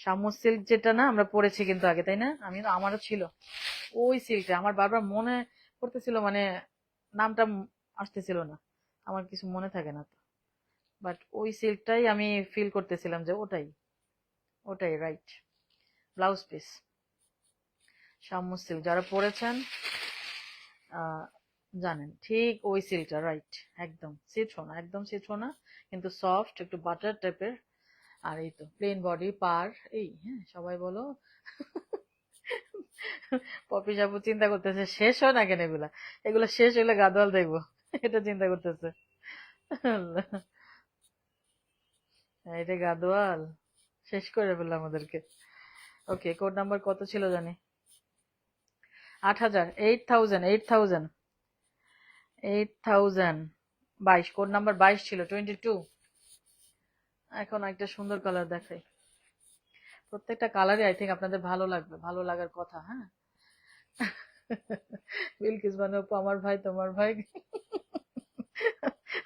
শামুস সিল্ক, যেটা না আমরা পরেছি কিন্তু আগে, তাই না? আমারও ছিল ওই সিল্কটা, আমার বারবার মনে পড়তেছিল, মানে নামটা আসতেছিল না, আমার কিছু মনে থাকে না তো, বাট ওই সিল্কটাই আমি ফিল করতেছিলাম যে ওটাই, ওটাই রাইট। ব্লাউজ পিস শামুস সিল্ক, যারা পরেছেন জানেন ঠিক ওই সিল্কটা, রাইট। একদম সিল্ক না, একদম সিল্ক না, কিন্তু সফট, একটু বাটার টাইপের। আর এই তো প্লেন বডি পার, এই হ্যাঁ সবাই বলো। পপি সাবু চিন্তা করতেছে শেষ হয় না কেন এগুলা, এগুলা শেষ হইলে গাদোয়াল দেখবো, এটা চিন্তা করতেছে। এটা গাদোয়াল শেষ করে ফেললো আমাদেরকে। ওকে, কোড নাম্বার কত ছিল জানি? 8,000, 8,000, 8,000, 8,000, 22, কোড নাম্বার 22 ছিল, 22। এখন একটা সুন্দর কালার দেখাই, প্রত্যেকটা কালারই আই থিঙ্ক আপনাদের ভালো লাগবে, ভালো লাগার কথা। হ্যাঁ, বিলকিস বানু আপু, আমার ভাই তোমার ভাই।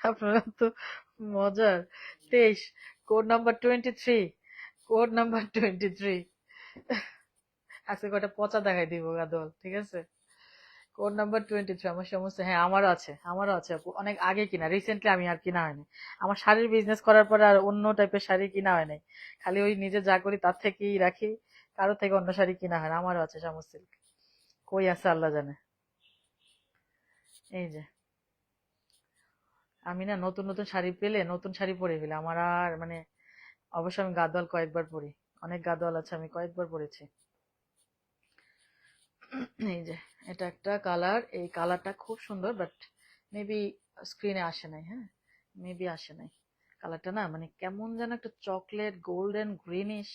আপনারা তো মজার। 23, কোড নাম্বার 23, কোড নাম্বার 23। আজকে কয়টা পচা দেখাই দিব গাদল, ঠিক আছে? কোড নাম্বার 23 আমার সমস্ত, হ্যাঁ আমারও আছে, আমারও আছে আপু, অনেক আগে কিনা, রিসেন্টলি আমি আর কিনা হয়নি। আমার শাড়ির বিজনেস করার পরে আর অন্য টাইপের শাড়ি কিনা হয় নাই, খালি ওই নিজে যা করি তার থেকেই রাখি, কারো থেকে অন্য শাড়ি কিনা হয় না। আমারও আছে শামুক সিল্ক, কই আছে আল্লাহ জানে। এই যে আমি না নতুন নতুন শাড়ি পেলে নতুন শাড়ি পরে ফেলি, আমার আর মানে, অবশ্য আমি গাদোয়াল কয়েকবার পরি, অনেক গাদোয়াল আছে, আমি কয়েকবার পরেছি। এই যে এটা একটা কালার, এই কালারটা খুব সুন্দর, বাট মেবি স্ক্রিনে আসে নাই। হ্যাঁ, মেবি আসে নাই। কালারটা না মানে কেমন যেন একটা চকলেট গোল্ডেন গ্রিনিশ,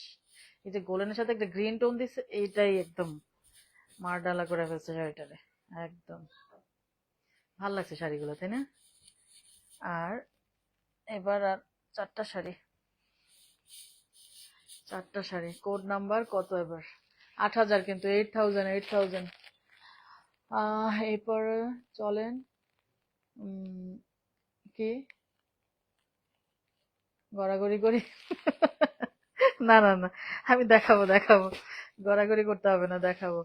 এই যে গোল্ডেনের সাথে একটা গ্রিন টোন দিছে, এইটাই একদম মারডালা করে ফেলছে শাড়িটারে, একদম ভাল লাগছে শাড়িগুলো, তাই না? আর এবার আর চারটা শাড়ি, চারটা শাড়ি, কোড নাম্বার কত এবার? 8,000, কিন্তু 8,000, 8,000। এরপর চলেন কি গড়াগড়ি করি? না না না, আমি দেখাবো দেখাবো, গড়াগড়ি করতে হবে না, দেখাবো।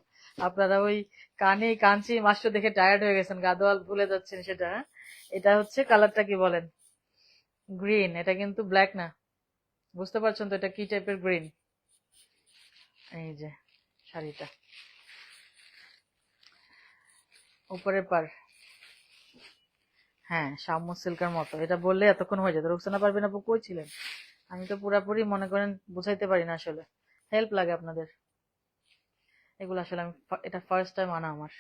আপনারা ওই কানে কাঞ্চি মাস্টার দেখে টায়ার্ড হয়ে গেছেন, গাদোয়াল ভুলে যাচ্ছেন সেটা। হ্যাঁ? এটা হচ্ছে কালারটা কি বলেন? গ্রিন, এটা কিন্তু ব্ল্যাক না, বুঝতে পারছেন তো এটা কি টাইপের গ্রিন? এই যে শাড়িটা, উপরের পার, হ্যাঁ শামু সিল্কের মতো, এটা বললে এতক্ষণ হয়ে যেত। রুকসানা পারবেন আপু কই ছিলেন? আমি তো পুরাপুরি মনে করেন বুঝাইতে পারি না আসলে, হেল্প লাগে আপনাদের। এগুলো আসলে আমি এটা ফার্স্ট টাইম আনা আমার,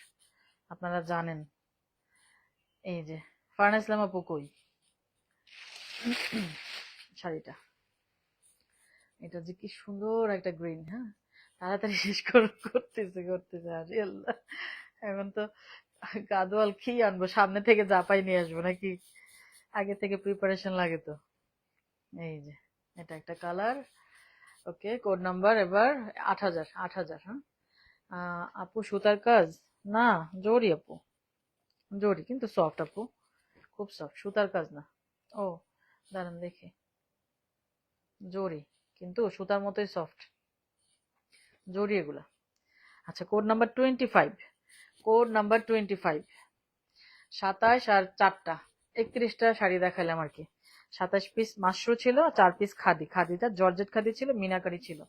আপনারা জানেন। এই যে ফারহানা ইসলাম আপু কই শাড়িটা? এটা যে কি সুন্দর একটা গ্রিন। হ্যাঁ, তাড়াতাড়ি শেষ করতেছে করতেছে, আরে আল্লাহ। এখন তো গাদোয়াল কি আনবো, সামনে থেকে জাপাই নিয়ে আসবো নাকি? আগে থেকে প্রিপারেশন লাগে তো। এই যে এটা একটা কালার। ওকে, কোড নাম্বার এবার 8,000, 8,000। হ্যাঁ, আপু সুতার কাজ? না, জরি আপু, জরি কিন্তু সফট আপু, খুব সফট, সুতার কাজ না। ও দাঁড়ান দেখি, জরি কিন্তু সুতার মতোই সফট, জরি এগুলা। আচ্ছা, কোড নাম্বার 25, কোড নাম্বার 25। 27 আর 4টা, 31টা শাড়ি দেখালাম আর কি। 27 পিস মাশরু ছিল, 4 পিস খাদি, খাদিটা জর্জেট খাদি ছিল, মিনাকারি ছিল,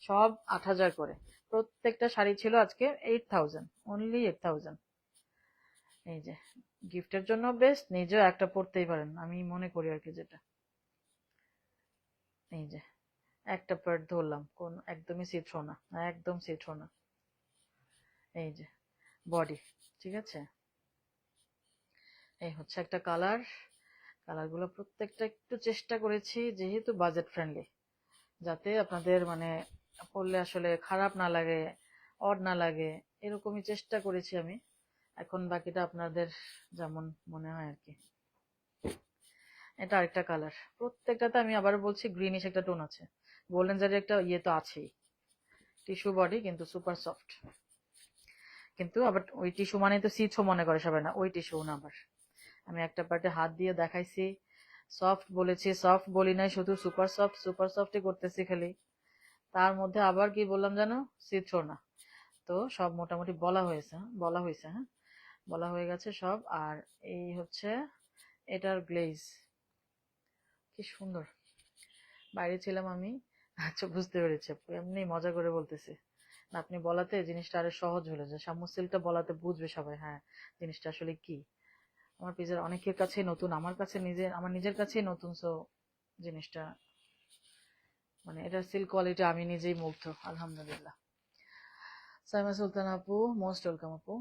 সব 8,000 করে। প্রত্যেকটা শাড়ি ছিল আজকে 8,000, অনলি 8,000। এই যে গিফটের জন্য বেস্ট, নিজেও একটা পড়তেই পারেন আমি মনে করি আর কি, যেটা এই যে একটা পার্ট ধরলাম, কোন একদমই সিথ্রো না, একদম সিথ্রো না। এই যে বডি, ঠিক আছে, এই হচ্ছে একটা কালার। কালারগুলো প্রত্যেকটা একটু চেষ্টা করেছি যেহেতু বাজেট ফ্রেন্ডলি, যাতে আপনাদের মানে পরলে আসলে খারাপ না লাগে, অড না লাগে, এরকমই চেষ্টা করেছি আমি। এখন বাকিটা আপনাদের যেমন মনে হয় আর কি। এটা আরেকটা কালার, প্রত্যেকটাতে আমি আবার বলছি গ্রিনিশ একটা টোন আছে, গোল্ডেন জারি একটা ইয়ে তো আছেই। টিস্যু বডি কিন্তু সুপার সফট, কিন্তু আবার ওই টিস্যু মানে তো সিছো মনে করে সবাই, না ওই টিস্যু না। আবার আমি একটা পার্টে হাত দিয়ে দেখাইছি, সফট বলেছি, সফট বলি নাই, শুধু সুপার সফট সুপার সফটই করতেছি খালি। তার মধ্যে আবার কি বললাম জানো, সিথ্রো না। তো সব মোটামুটি বলা হয়েছে, বলা হয়েছে, হ্যাঁ বলা হয়ে গেছে সব। আর এই হচ্ছে এটার গ্লেজ, কি সুন্দর। বাইরে ছিলাম আমি, আচ্ছা বুঝতে পেরেছি, এমনি মজা করে বলতেছি। আপনি বলাতে জিনিসটা আরো সহজ হলো, যে শামু সিল্কটা বলাতে বুঝবে সবাই, হ্যাঁ জিনিসটা আসলে কি। আমার পিজার অনেকের কাছে নতুন, আমার কাছে আমার নিজের কাছেই নতুন। সো জিনিসটা মানে এটার সিল্ক কোয়ালিটি আমি নিজেই মুগ্ধ, আলহামদুলিল্লাহ। সাইমা সুলতান আপু, মোস্ট ওয়েলকাম আপু।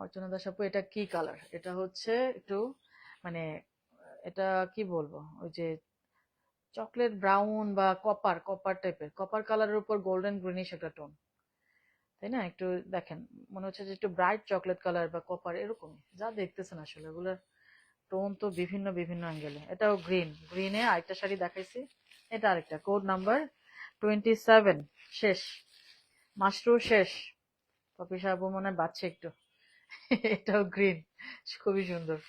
অর্চনা দাস আপু, এটা কি কালার? এটা হচ্ছে একটু মানে এটা কি বলবো, ওই যে চকলেট ব্রাউন বা কপার কপার টাইপের, কপার কালারের উপর গোল্ডেন গ্রিনিশ একটা টোন, তাই না? একটু দেখেন, মনে হচ্ছে যে একটু ব্রাইট চকলেট কালার বা কপার এরকমই যা দেখতেছেন আসলে। এগুলোর টোন তো বিভিন্ন বিভিন্ন অ্যাঙ্গেলে। এটাও গ্রিন, গ্রিনে আরেকটা শাড়ি দেখাইছি, এটা আরেকটা কোড নাম্বার 27 শেষ, মাশরু শেষ। পপি সাবু মনে হয় বাচ্চা একটু। এটাও গ্রিন, খুবই সুন্দর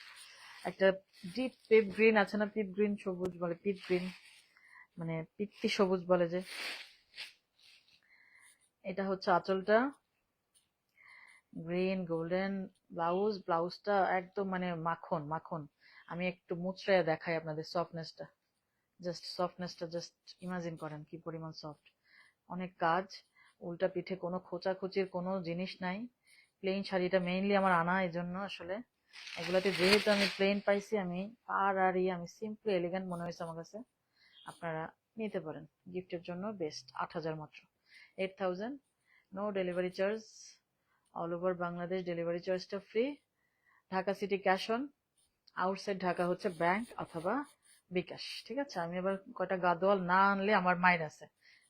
একটা ডিপ পিপ গ্রিন আছে না, পিপ গ্রিন সবুজ বলে, পিপ গ্রিন মানে পিত্তি সবুজ বলে যে। এটা হচ্ছে আঁচলটা, গ্রিন গোল্ডেন ব্লাউজ, ব্লাউজটা একদম মানে মাখন মাখন। আমি একটু মুচড়াইয়া দেখাই আপনাদের সফটনেসটা, জাস্ট সফটনেসটা জাস্ট ইমাজিন করেন কি পরিমাণ সফট। অনেক কাজ, উল্টা পিঠে কোনো খোঁচাখুচির কোনো জিনিস নাই। প্লেন শাড়িটা মেইনলি আমার আনা, এই জন্য আসলে এগুলাতে যেহেতু আমি প্লেন পাইছি, আমি আমি সিম্পলি এলিগেন্ট মনে হয়েছে আমার কাছে। আপনারা নিতে পারেন, গিফটের জন্য বেস্ট। 8,000 মাত্র, 8,000, no delivery charge, all over Bangladesh delivery চার্জটা free. Dhaka city cash on, outside Dhaka হচ্ছে ব্যাংক অথবা বিকাশ, ঠিক আছে? আমি আবার কয়টা গাদোয়াল না আনলে আমার মায়ের আছে,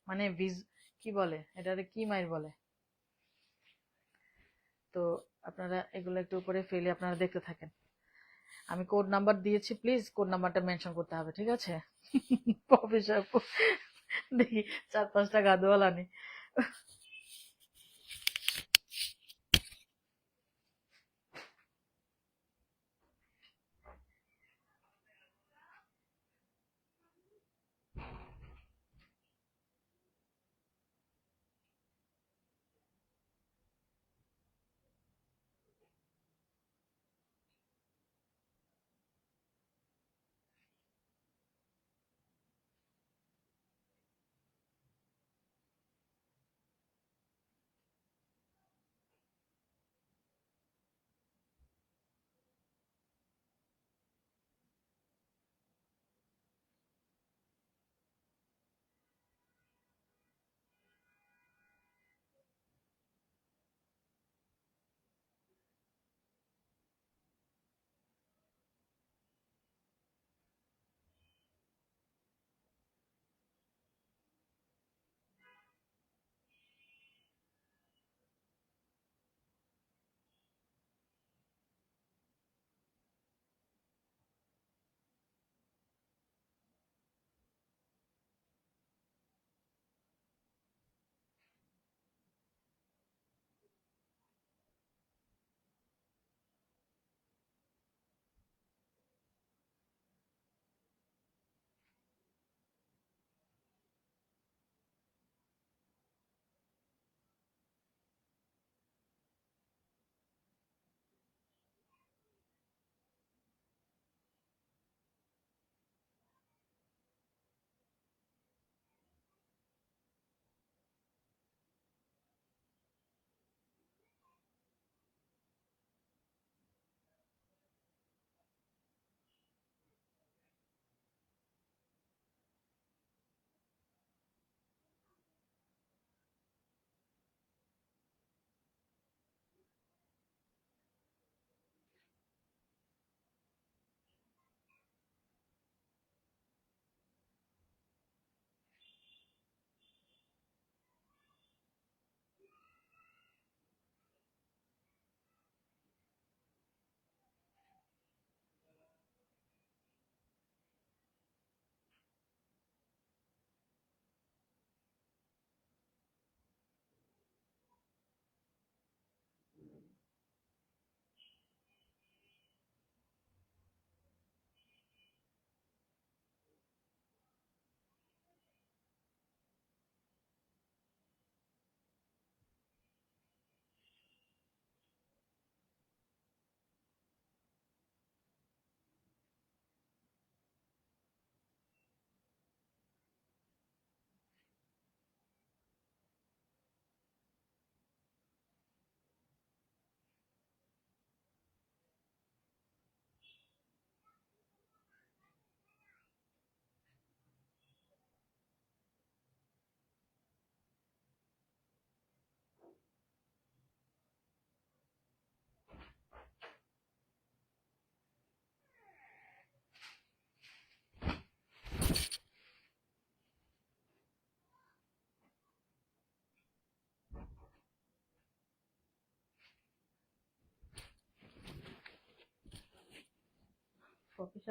মানে কি বলে এটারে, কি মায়ের বলে। তো আপনারা এগুলো একটু উপরে ফেলে আপনারা দেখতে থাকেন। আমি কোড নাম্বার দিয়েছি, প্লিজ কোড নাম্বারটা মেনশন করতে হবে, ঠিক আছে? পপি সাহেব, দেখি 4-5টা গাদোয়াল আনি।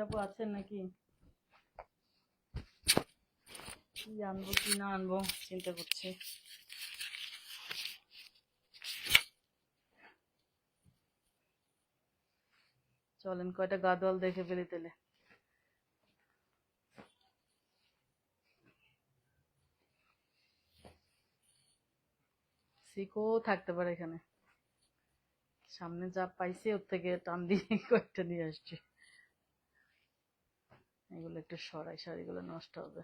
আপু আছেন নাকি? কি আনবো কি না আনবো চিন্তা করছি। চলেন কয়টা গাদোয়াল দেখে ফেলি তাহলে। সিকো থাকতে পারে এখানে, সামনে যা পাইছি ওর থেকে টান দিয়ে কয়েকটা নিয়ে আসছি। এগুলো একটু সরাই, শাড়িগুলো নষ্ট হবে।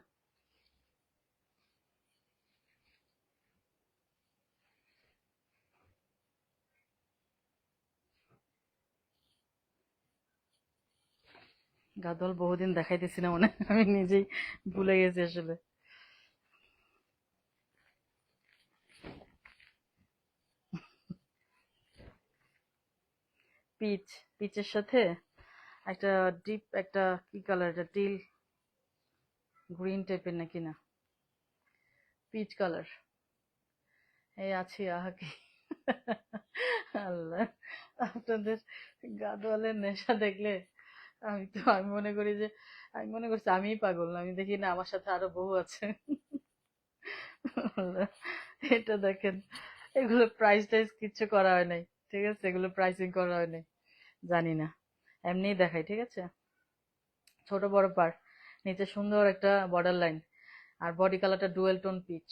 গাদোয়াল বহুদিন দেখাইতেছি না মনে হয়, আমি নিজেই ভুলে গেছি আসলে। পিচ, পিচের সাথে একটা ডিপ একটা কি কালার, এটা টিল গ্রিন টাইপের নাকি না, পিচ কালার। এই আছি আহা কি আল্লাহ, আপনাদের গাদোয়ালের নেশা দেখলে আমি মনে করি যে, আমি মনে করছি আমিই পাগল, আমি দেখি না আমার সাথে আরো বউ আছে। আল্লাহ, এটা দেখেন, এগুলো প্রাইস টাইস কিচ্ছু করা হয় নাই, ঠিক আছে, এগুলো প্রাইসিং করা হয় নাই, জানি না, এমনিই দেখাই, ঠিক আছে। ছোট বড় পার, নিচে সুন্দর একটা বর্ডার লাইন, আর বডি কালারটা ডুয়েল টোন পিচ,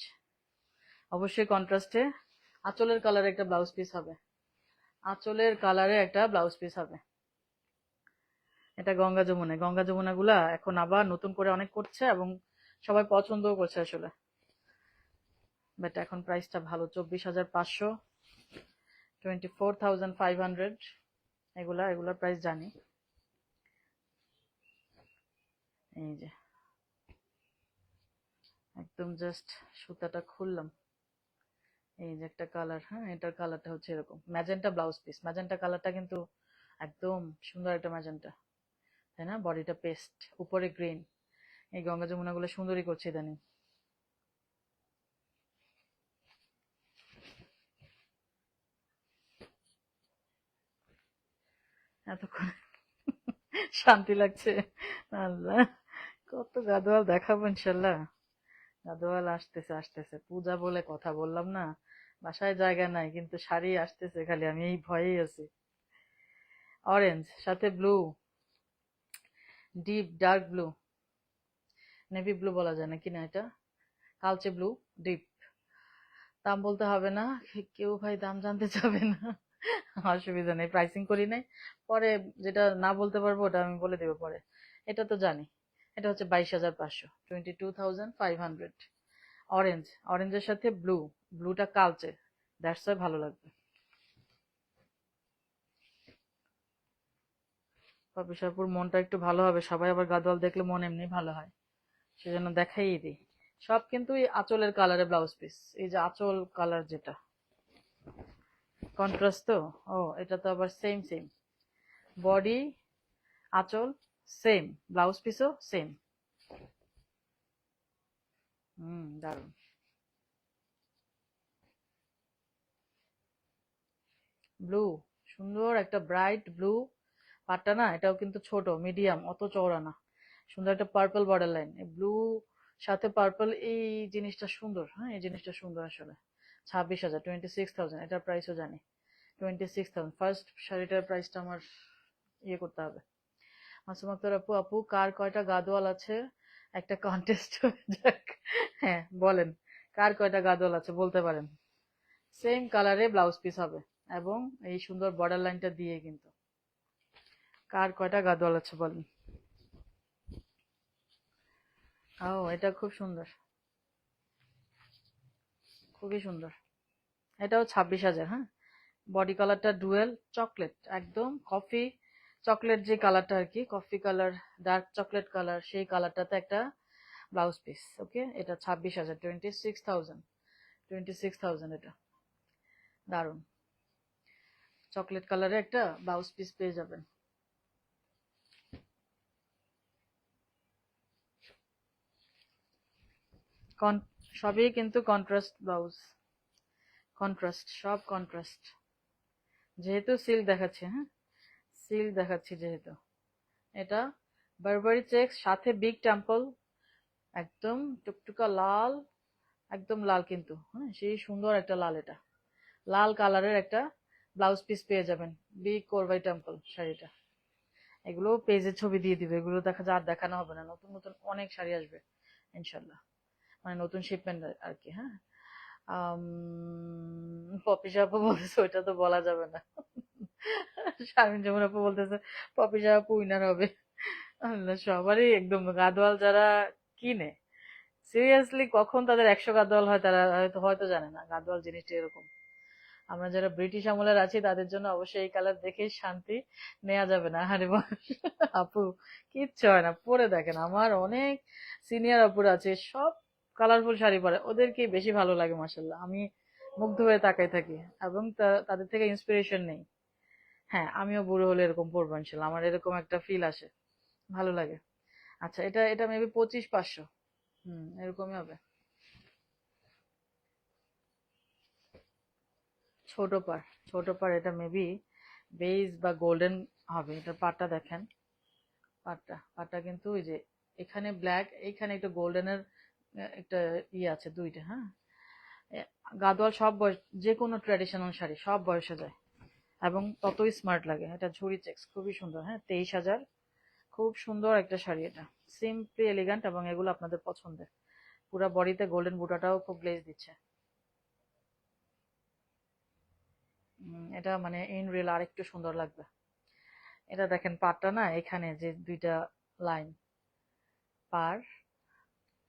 অবশ্যই কন্ট্রাস্টে। আঁচলের কালারে একটা ব্লাউজ পিস হবে, আঁচলের কালারে একটা ব্লাউজ পিস হবে। এটা গঙ্গা যমুনা, গঙ্গা যমুনা গুলা এখন আবার নতুন করে অনেক করছে এবং সবাই পছন্দও করছে আসলে। বাট এখন প্রাইসটা ভালো, 24,500, 24,500, এগুলার প্রাইস জানি। এই যে একদম জাস্ট সুতাটা খুললাম, এই যে একটা কালার, হ্যাঁ এটার কালারটা হচ্ছে এরকম ম্যাজেন্টা ব্লাউজ পিস, ম্যাজেন্টা কালারটা কিন্তু একদম সুন্দর একটা ম্যাজেন্টা, তাই না, বডিটা পেস্ট, উপরে গ্রিন। এই গঙ্গা যমুনা গুলো সুন্দরই করছে ইদানিং। এতক্ষণ শান্তি লাগছে, আল্লাহ, কত গাদোয়াল দেখাবো ইনশাল্লাহ। গাদোয়াল আসতেছে আসতেছে, পূজা বলে কথা বললাম না, বাসায় জায়গা নাই কিন্তু শাড়ি আসতেছে খালি, আমি এই ভয়েই আছি। অরেঞ্জ সাথে blue, deep dark blue, navy blue বলা যায় নাকি না, এটা কালচে ব্লু ডিপ। দাম বলতে হবে না, কেউ ভাই দাম জানতে চাবে না, অসুবিধা নেই, প্রাইসিং করি নাই, পরে যেটা না বলতে পারবো ওটা আমি বলে দেবো পরে। এটা তো জানি, এটা হচ্ছে 22,500, 22,500। অরেঞ্জ, অরেঞ্জের সাথে ব্লু, ব্লুটা কালচে, দ্যাটস ওয়াই ভালো লাগবে। বিশালপুর মনটা একটু ভালো হবে, সবাই আবার গাদোয়াল দেখলে মন এমনি ভালো হয়, সেজন্য দেখাই দিই। সব কিন্তু এই আঁচলের কালারে ব্লাউজ পিস, এই যে আঁচল কালার যেটা কন্ট্রাস্ট তো, ও এটা তো আবার সেম সেম, বডি আঁচল সেম, ব্লাউজ পিসও সেম। দারুন। ব্লু, সুন্দর একটা ব্রাইট ব্লু, পাটটা না এটাও কিন্তু ছোট মিডিয়াম, অত চওড়া না, সুন্দর একটা পার্পল বর্ডার লাইন, ব্লু সাথে পার্পল, এই জিনিসটা সুন্দর, হ্যাঁ এই জিনিসটা সুন্দর আসলে। 26,000, 26,000, এটার প্রাইসও জানি, 26,000। ফার্স্ট শাড়িটার প্রাইসটা আমার ইয়ে করতে হবে। মাসুম আক্তার আপু, আপু কার কয়টা গাদোয়াল আছে, একটা কন্টেস্ট হয়ে যাক। হ্যাঁ বলেন, কার কয়টা গাদোয়াল আছে বলতে পারেন। সেম কালারে ব্লাউজ পিস হবে এবং এই সুন্দর বর্ডার লাইনটা দিয়ে, কিন্তু কার কয়টা গাদোয়াল আছে বলেন। ও এটা খুব সুন্দর, খুবই সুন্দর, এটাও 26,000। হ্যাঁ, বডি কালারটা ডুয়েল চকলেট, একদম কফি চকলেট, যে কালারটা আর কি coffee colour, dark chocolate colour, সেই কালারটাতে একটা ব্লাউজ পিস। ওকে, এটা 26,000, 26,000, 26,000, এটা দারুন, চকলেট কালারে একটা ব্লাউজ পিস পেয়ে যাবেন। সবই কিন্তু কন্ট্রাস্ট ব্লাউজ, কন্ট্রাস্ট, সব কন্ট্রাস্ট, যেহেতু সিল্ক দেখাচ্ছে, হ্যাঁ সিল্ক দেখাচ্ছি যেহেতু, এটা বারবারি চেক্স সাথে বিগ টেম্পল, একদম টুকটুকা লাল, একদম লাল কিন্তু, হ্যাঁ সেই সুন্দর একটা লাল, এটা লাল কালারের একটা ব্লাউজ পিস পেয়ে যাবেন, বিগ কোরবাই টেম্পল শাড়িটা। এগুলো পেজের ছবি দিয়ে দিবে, এগুলো দেখা যায় আর দেখানো হবে না, নতুন নতুন অনেক শাড়ি আসবে ইনশাল্লাহ, মানে নতুন শিপমেন্ট আর কি। হ্যাঁ, পপি সাপু বলতেছে ওইটা তো বলা যাবে না। শারমিন যেমন আপু বলতেছে পপি সাপু উইনার হবে। আল্লাহ, সবারই একদম গাদোয়াল যারা কিনে, সিরিয়াসলি কখন তাদের 100 গাদোয়াল হয় তারা হয়তো হয়তো জানে না, গাদোয়াল জিনিসটা এরকম। আমরা যারা ব্রিটিশ আমলের আছি তাদের জন্য অবশ্যই এই কালার দেখে শান্তি নেওয়া যাবে না। আরে বাহ, আপু কিচ্ছু হয় না, পরে দেখেন আমার অনেক সিনিয়র আপুরা আছে সব কালারফুল শাড়ি পরে, ওদেরকে বেশি ভালো লাগে মাসাল্লাহ, আমি মুগ্ধ হয়ে তাকাই থাকি এবং তাদের থেকে ইন্সপিরেশন নেই। হ্যাঁ, আমিও বুড়ো হলে এরকম পরবো ইনশাল্লাহ, আমার এরকম একটা ফিল আসে, ভালো লাগে। আচ্ছা, এটা এটা মেবি 2500, এরকমই হবে। ছোট পার, ছোট পার, এটা মেবি বেজ বা গোল্ডেন হবে। এটা পাটটা দেখেন, পাটটা কিন্তু ওই যে এখানে ব্ল্যাক, এখানে একটা গোল্ডেনের একটা ইয়ে আছে দুইটা। হ্যাঁ, এ, গাদোয়াল সব বয়স, যে কোনো ট্র্যাডিশনাল শাড়ি সব বয়সে যায় এবং ততই স্মার্ট লাগে। এটা ঝুরি চেক্স, খুবই সুন্দর। হ্যাঁ, 23,000, খুব সুন্দর একটা শাড়ি এটা, সিম্পলি এলিগান্ট এবং এগুলো আপনাদের পছন্দের। পুরা বডিতে গোল্ডেন বুটাটাও খুব গ্লেজ দিচ্ছে। এটা মানে ইন রিয়েল আর একটু সুন্দর লাগবে। এটা দেখেন পাটটা না, এখানে যে দুইটা লাইন, পার,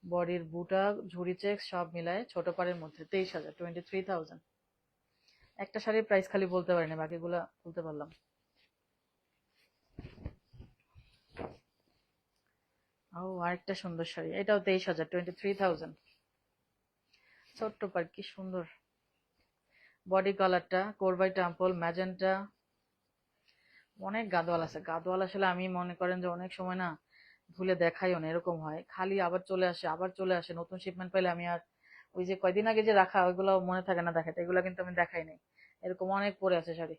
বডির বুটা, ঝুরি চেক সব মিলায় ছোট পাড়ের মধ্যে 23,000, 23,000। একটা শাড়ির প্রাইস খালি বলতে পারিনি, বাকিগুলা বলতে পারলাম। ও, আরেকটা সুন্দর শাড়ি, এটাও 23,000, 23,000। ছোট্ট পাড়, কি সুন্দর বডি কালারটা, কোরবাই টেম্পল ম্যাজেন্টা। অনেক গাদোয়াল আছে, গাদোয়াল আসলে আমি মনে করেন যে অনেক সময় না ভুলে দেখাইও না, এরকম হয় খালি আবার চলে আসে আবার চলে আসে, নতুন শিপমেন্ট পাইলে আমি আর ওই যে কয়দিন আগে যে রাখা ওইগুলো মনে থাকে না দেখাতে, এগুলো কিন্তু আমি দেখাই নাই। এরকম অনেক পরে আছে শাড়ি,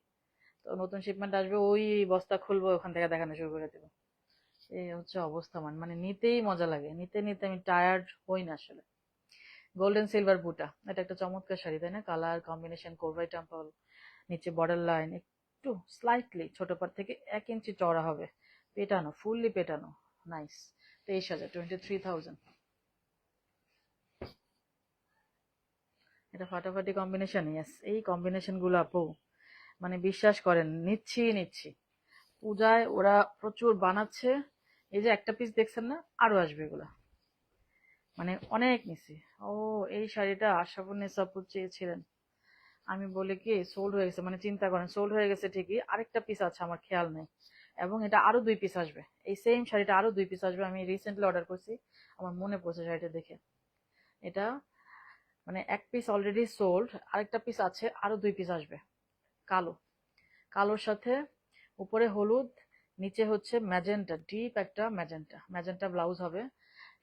তো নতুন শিপমেন্ট আসবে ওই বস্তা খুলবো, ওখান থেকে দেখানো শুরু করে দেবো। এই হচ্ছে অবস্থা, মানে নিতেই মজা লাগে, নিতে নিতে আমি টায়ার্ড হই না আসলে। গোল্ডেন সিলভার বুটা, এটা একটা চমৎকার শাড়ি তাই না, কালার কম্বিনেশন, কোরবাই টেম্পল, নিচে বর্ডার লাইন একটু স্লাইটলি ছোট পার থেকে 1 ইঞ্চি চওড়া হবে, পেটানো, ফুললি পেটানো, নাইস। 23,000, 23,000। এটা ফাটাফাটি কম্বিনেশন, ইয়েস, এই কম্বিনেশন গুলো আপু মানে বিশ্বাস করেন নিচ্ছি নিচ্ছি, পূজায় ওরা প্রচুর বানাচ্ছে। এই যে একটা পিস দেখছেন না, আরো আসবে এগুলা, মানে অনেক নিছি। ও, এই শাড়িটা আশাফুন্নেসা আপু চেয়েছিলেন, আমি বলি কি সোল্ড হয়ে গেছে, মানে চিন্তা করেন সোল্ড হয়ে গেছে ঠিকই, আরেকটা পিস আছে আমার খেয়াল নেই, এবং এটা আরো 2 পিস আসবে, এই সেম শাড়িটা আরো 2 পিস আসবে, আমি রিসেন্টলি অর্ডার করছি, আমার মনে পড়ছে শাড়িটা দেখে। এটা মানে এক পিস অলরেডি সোল্ড, আরেকটা পিস আছে, আরো 2 পিস আসবে, কালো, কালোর সাথে উপরে হলুদ, নিচে হচ্ছে ম্যাজেন্টা, ডিপ একটা ম্যাজেন্টা, ম্যাজেন্টা ব্লাউজ হবে।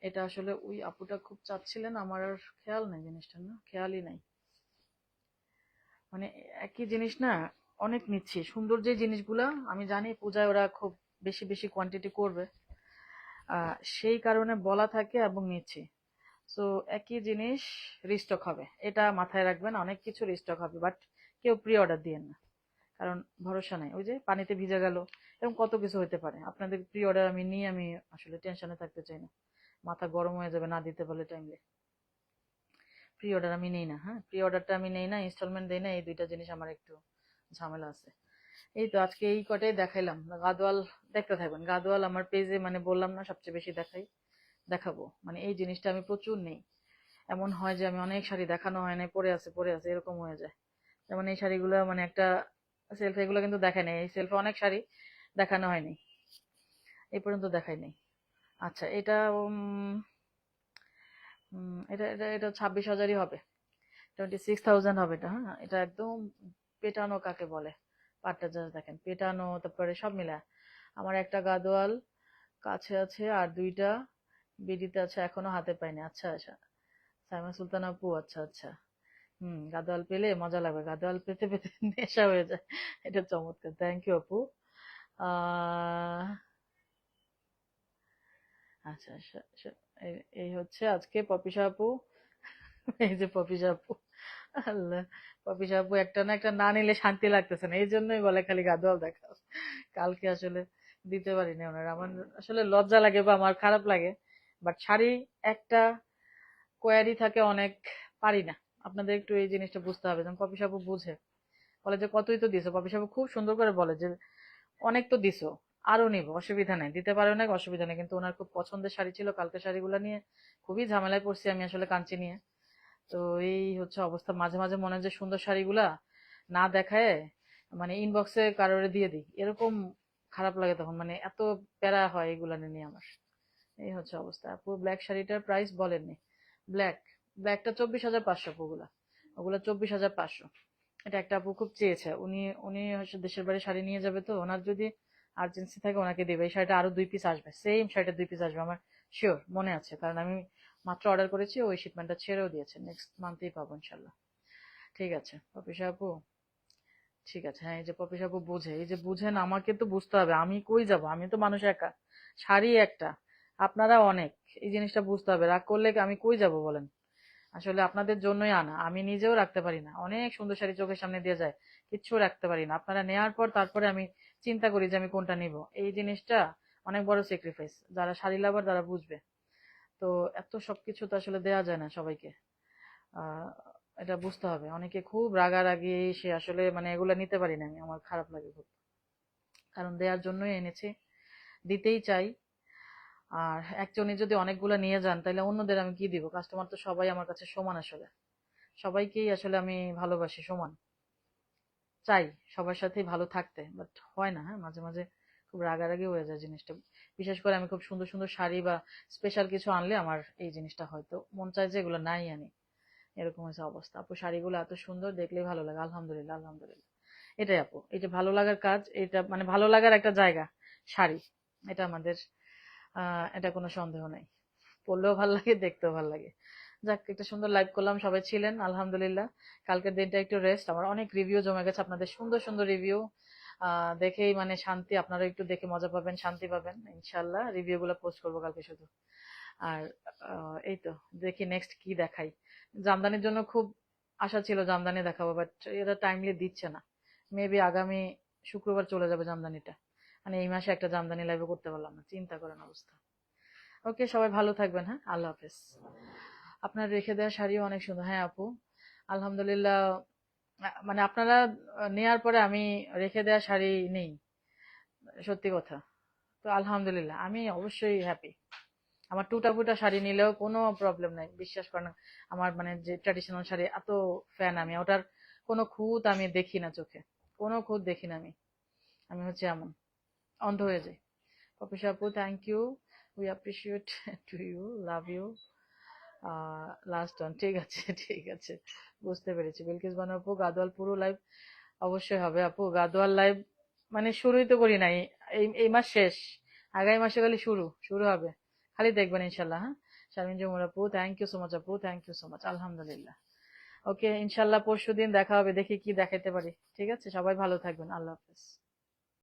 এটা আসলে ওই আপুটা খুব চাচ্ছিলেন, আমার আর খেয়াল নেই জিনিসটা, না খেয়ালই নাই, মানে একই জিনিস না, অনেক নিচ্ছি সুন্দর যে জিনিসগুলা, আমি জানি পূজায় ওরা খুব বেশি বেশি কোয়ান্টিটি করবে, সেই কারণে বলা থাকে এবং নিচ্ছি। সো একই জিনিস রিস্টক হবে, এটা মাথায় রাখবেন, অনেক কিছু রিস্টক হবে, বাট কেউ প্রি অর্ডার দিয়েন না, কারণ ভরসা নাই, ওই যে পানিতে ভিজে গেল, এরকম কত কিছু হতে পারে। আপনাদের প্রি অর্ডার আমি নিয়ে আমি আসলে টেনশনে থাকতে চাই না, মাথা গরম হয়ে যাবে না দিতে পারলে টাইমলি। প্রি অর্ডার আমি নেই না, হ্যাঁ প্রি অর্ডারটা আমি নেই না, ইনস্টলমেন্ট দেই না, এই দুইটা জিনিস আমার একটু ঝামেলা আছে। এই তো আজকে এই কটাই দেখাইলাম, গাদোয়াল দেখতে থাকবেন, গাদোয়াল আমার পেজে মানে বললাম না সবচেয়ে বেশি দেখাবো, মানে এই জিনিসটা আমি প্রচুর নেই। এমন হয় যে আমি অনেক শাড়ি দেখানো হয় না, পরে আছে এরকম হয়ে যায়। যেমন এই শাড়িগুলো মানে একটা সেলফে, এগুলো কিন্তু দেখাই নাই, এই সেলফে অনেক শাড়ি দেখানো হয়নি, এই পর্যন্ত দেখাই নাই। আচ্ছা, এটা এটা এটা এটা 26,000ই হবে, 26,000 হবে এটা। হ্যাঁ, এটা একদম পেটানো কাকে বলে, পাটটা জাস্ট দেখেন পেটানো, তারপরে সব মিলা। আমার একটা গাদোয়াল কাছে আছে, আর দুইটা বিডিতে আছে, এখনো হাতে পাইনি। আচ্ছা আচ্ছা, সাইমা সুলতান আপু, আচ্ছা আচ্ছা। গাদোয়াল পেলে মজা লাগবে, গাদোয়াল পেতে পেতে নেশা হয়ে যায়। এটা চমৎকার, থ্যাংক ইউ আপু। আহ আচ্ছা এই হচ্ছে আজকে পপিশা আপু। এই যে পপিশা আপু, আল্লাহ, পপিশা আপু একটা না একটা না নিলে শান্তি লাগতেছে না, এই জন্যই বলে খালি গাদোয়াল দেখা। কালকে আসলে দিতে পারিনি ওনার, আমার আসলে লজ্জা লাগে বা আমার খারাপ লাগে, বাট শাড়ি একটা কোয়ারি থাকে অনেক, পারি না। আপনাদের একটু এই জিনিসটা বুঝতে হবে, যেমন পপি সাপু বুঝে, বলে যে কতই তো দিছো, পপি সাপু খুব সুন্দর করে বলে যে অনেক তো দিছো, আরো নিবো, অসুবিধা নেই, দিতে পারো না, অসুবিধা নেই। কিন্তু ওনার খুব পছন্দের শাড়ি ছিল, কালকে শাড়িগুলো নিয়ে খুবই ঝামেলায় পড়ছি আমি আসলে কাঞ্চি নিয়ে। তো এই হচ্ছে অবস্থা, মাঝে মাঝে মনে হয় যে সুন্দর শাড়িগুলা না দেখায় মানে ইনবক্সে কারোর দিয়ে দিই, এরকম খারাপ লাগে তখন, মানে এত প্যারা হয় এগুলা নিয়ে আমার। এই হচ্ছে অবস্থা। আপু ব্ল্যাক শাড়িটার প্রাইস বলেননি। ব্ল্যাক, ব্ল্যাকটা 24,500 ওগুলা, ওগুলা 24,500। এটা একটা আপু খুব চেয়েছে, উনি উনি হচ্ছে দেশের বাড়ি শাড়ি নিয়ে যাবে, তো ওনার যদি আর্জেন্সি থাকে ওনাকে দেবে। এই শাড়িটা আরো 2 পিস আসবে, সেম শাড়িটা 2 পিস আসবে, আমার শিওর মনে আছে, কারণ আমি মাত্র অর্ডার করেছি, ওই শিপমেন্টটা ছেড়েও দিয়েছে, নেক্সট মান্থেই পাবো ইনশাল্লাহ। ঠিক আছে পপিশা আপু, ঠিক আছে। হ্যাঁ, এই যে পপি সাপু বুঝে, এই যে বুঝেন, আমাকে তো বুঝতে হবে, আমি কই যাব, আমি তো মানুষ একা, শাড়ি একটা, আপনারা অনেক, এই জিনিসটা বুঝতে হবে। রাগ করলে আমি কই যাব বলেন? আসলে আপনাদের জন্যই আনা, আমি নিজেও রাখতে পারি না, অনেক সুন্দর শাড়ি চোখের সামনে দিয়ে যায়, কিচ্ছু রাখতে পারি না। আপনারা নেওয়ার পর তারপরে আমি চিন্তা করি যে আমি কোনটা নিব, এই জিনিসটা অনেক বড় স্যাক্রিফাইস, যারা শাড়ি লাভার তারা বুঝবে। তো এত সবকিছু তো আসলে দেয়া যায় না সবাইকে। আহ এটা বুঝতে হবে, অনেকে খুব রাগারাগি, সে আসলে মানে এগুলো নিতে পারি না আমি, আমার খারাপ লাগে খুব, কারণ দেওয়ার জন্যই এনেছি, দিতেই চাই। আর একজনই যদি অনেকগুলা নিয়ে যান তাহলে অন্যদের আমি কি দিব? কাস্টমার তো সবাই আমার কাছে সমান, আসলে সবাইকেই আসলে আমি ভালোবাসি সমান, চাই সবার সাথেই ভালো থাকতে, বাট হয় না। হ্যাঁ, মাঝে মাঝে খুব রাগারাগি হয়ে যায় জিনিসটা, বিশেষ করে আমি খুব সুন্দর সুন্দর শাড়ি বা স্পেশাল কিছু আনলে আমার এই জিনিসটা হয়তো মন চায় যে এগুলো নাই আনি, এরকম হয়েছে অবস্থা। আপু শাড়িগুলো এত সুন্দর, দেখলেই ভালো লাগে, আলহামদুলিল্লাহ আলহামদুলিল্লাহ। এটাই আপু, এই যে ভালো লাগার কাজ, এটা মানে ভালো লাগার একটা জায়গা শাড়ি, এটা আমাদের এটা কোনো সন্দেহ নাই, পরলেও ভালো লাগে, দেখতেও ভালো লাগে। যাক, একটা সুন্দর লাইভ করলাম, সবাই ছিলেন আলহামদুলিল্লাহ। কালকের দিনটা একটু রেস্ট, আমার অনেক রিভিউ জমে গেছে, আপনাদের সুন্দর সুন্দর রিভিউ দেখেই মানে শান্তি, আপনারা একটু দেখে মজা পাবেন, শান্তি পাবেন ইনশাল্লাহ। রিভিউ গুলো পোস্ট করবো কালকে শুধু। আর এই তো, দেখি নেক্সট কি দেখাই। জামদানির জন্য খুব আশা ছিল, জামদানি দেখাবো, বাট এরা টাইমলি দিচ্ছে না। মেবি আগামী শুক্রবার চলে যাবে জামদানিটা, মানে এই মাসে একটা জামদানি লাইভে করতে পারলাম না, চিন্তা করেন অবস্থা। ওকে, সবাই ভালো থাকবেন, হ্যাঁ, আল্লাহ হাফেজ। আপনার রেখে দেওয়া শাড়িও অনেক সুন্দর, হ্যাঁ আপু, আলহামদুলিল্লাহ। মানে আপনারা নেয়ার পরে আমি রেখে দেওয়া শাড়ি নেই, সত্যি কথা। তো আলহামদুলিল্লাহ, আমি অবশ্যই হ্যাপি। আমার টুটা ফুটা শাড়ি নিলেও কোনো প্রবলেম নাই, বিশ্বাস করেন। আমার মানে যে ট্র্যাডিশনাল শাড়ি এত ফ্যান আমি, ওটার কোনো খুঁত আমি দেখি না চোখে, কোনো খুঁত দেখি না আমি, আমি হচ্ছে এমন অন্ধ হয়ে যাই। পপিশা আপু, thank you, we appreciate to you, love you. Last one, ঠিক আছে ঠিক আছে, বুঝতে পেরেছি। বিলকিস বানু আপু, গাদোয়াল পুরো লাইভ অবশ্যই হবে আপু, গাদোয়াল লাইভ মানে শুরুই তো করি নাই, এই মাস শেষ, আগামী মাসে খালি শুরু শুরু হবে, খালি দেখবেন ইনশাল্লাহ। হ্যাঁ, শারমিন জমুর আপু, থ্যাংক ইউ সো মাচ আপু, থ্যাংক ইউ সো মাচ, আলহামদুলিল্লাহ। ওকে, ইনশাল্লাহ পরশুদিন দেখা হবে, দেখি কি দেখাইতে পারি। ঠিক আছে, সবাই ভালো থাকবেন, আল্লাহ হাফেজ।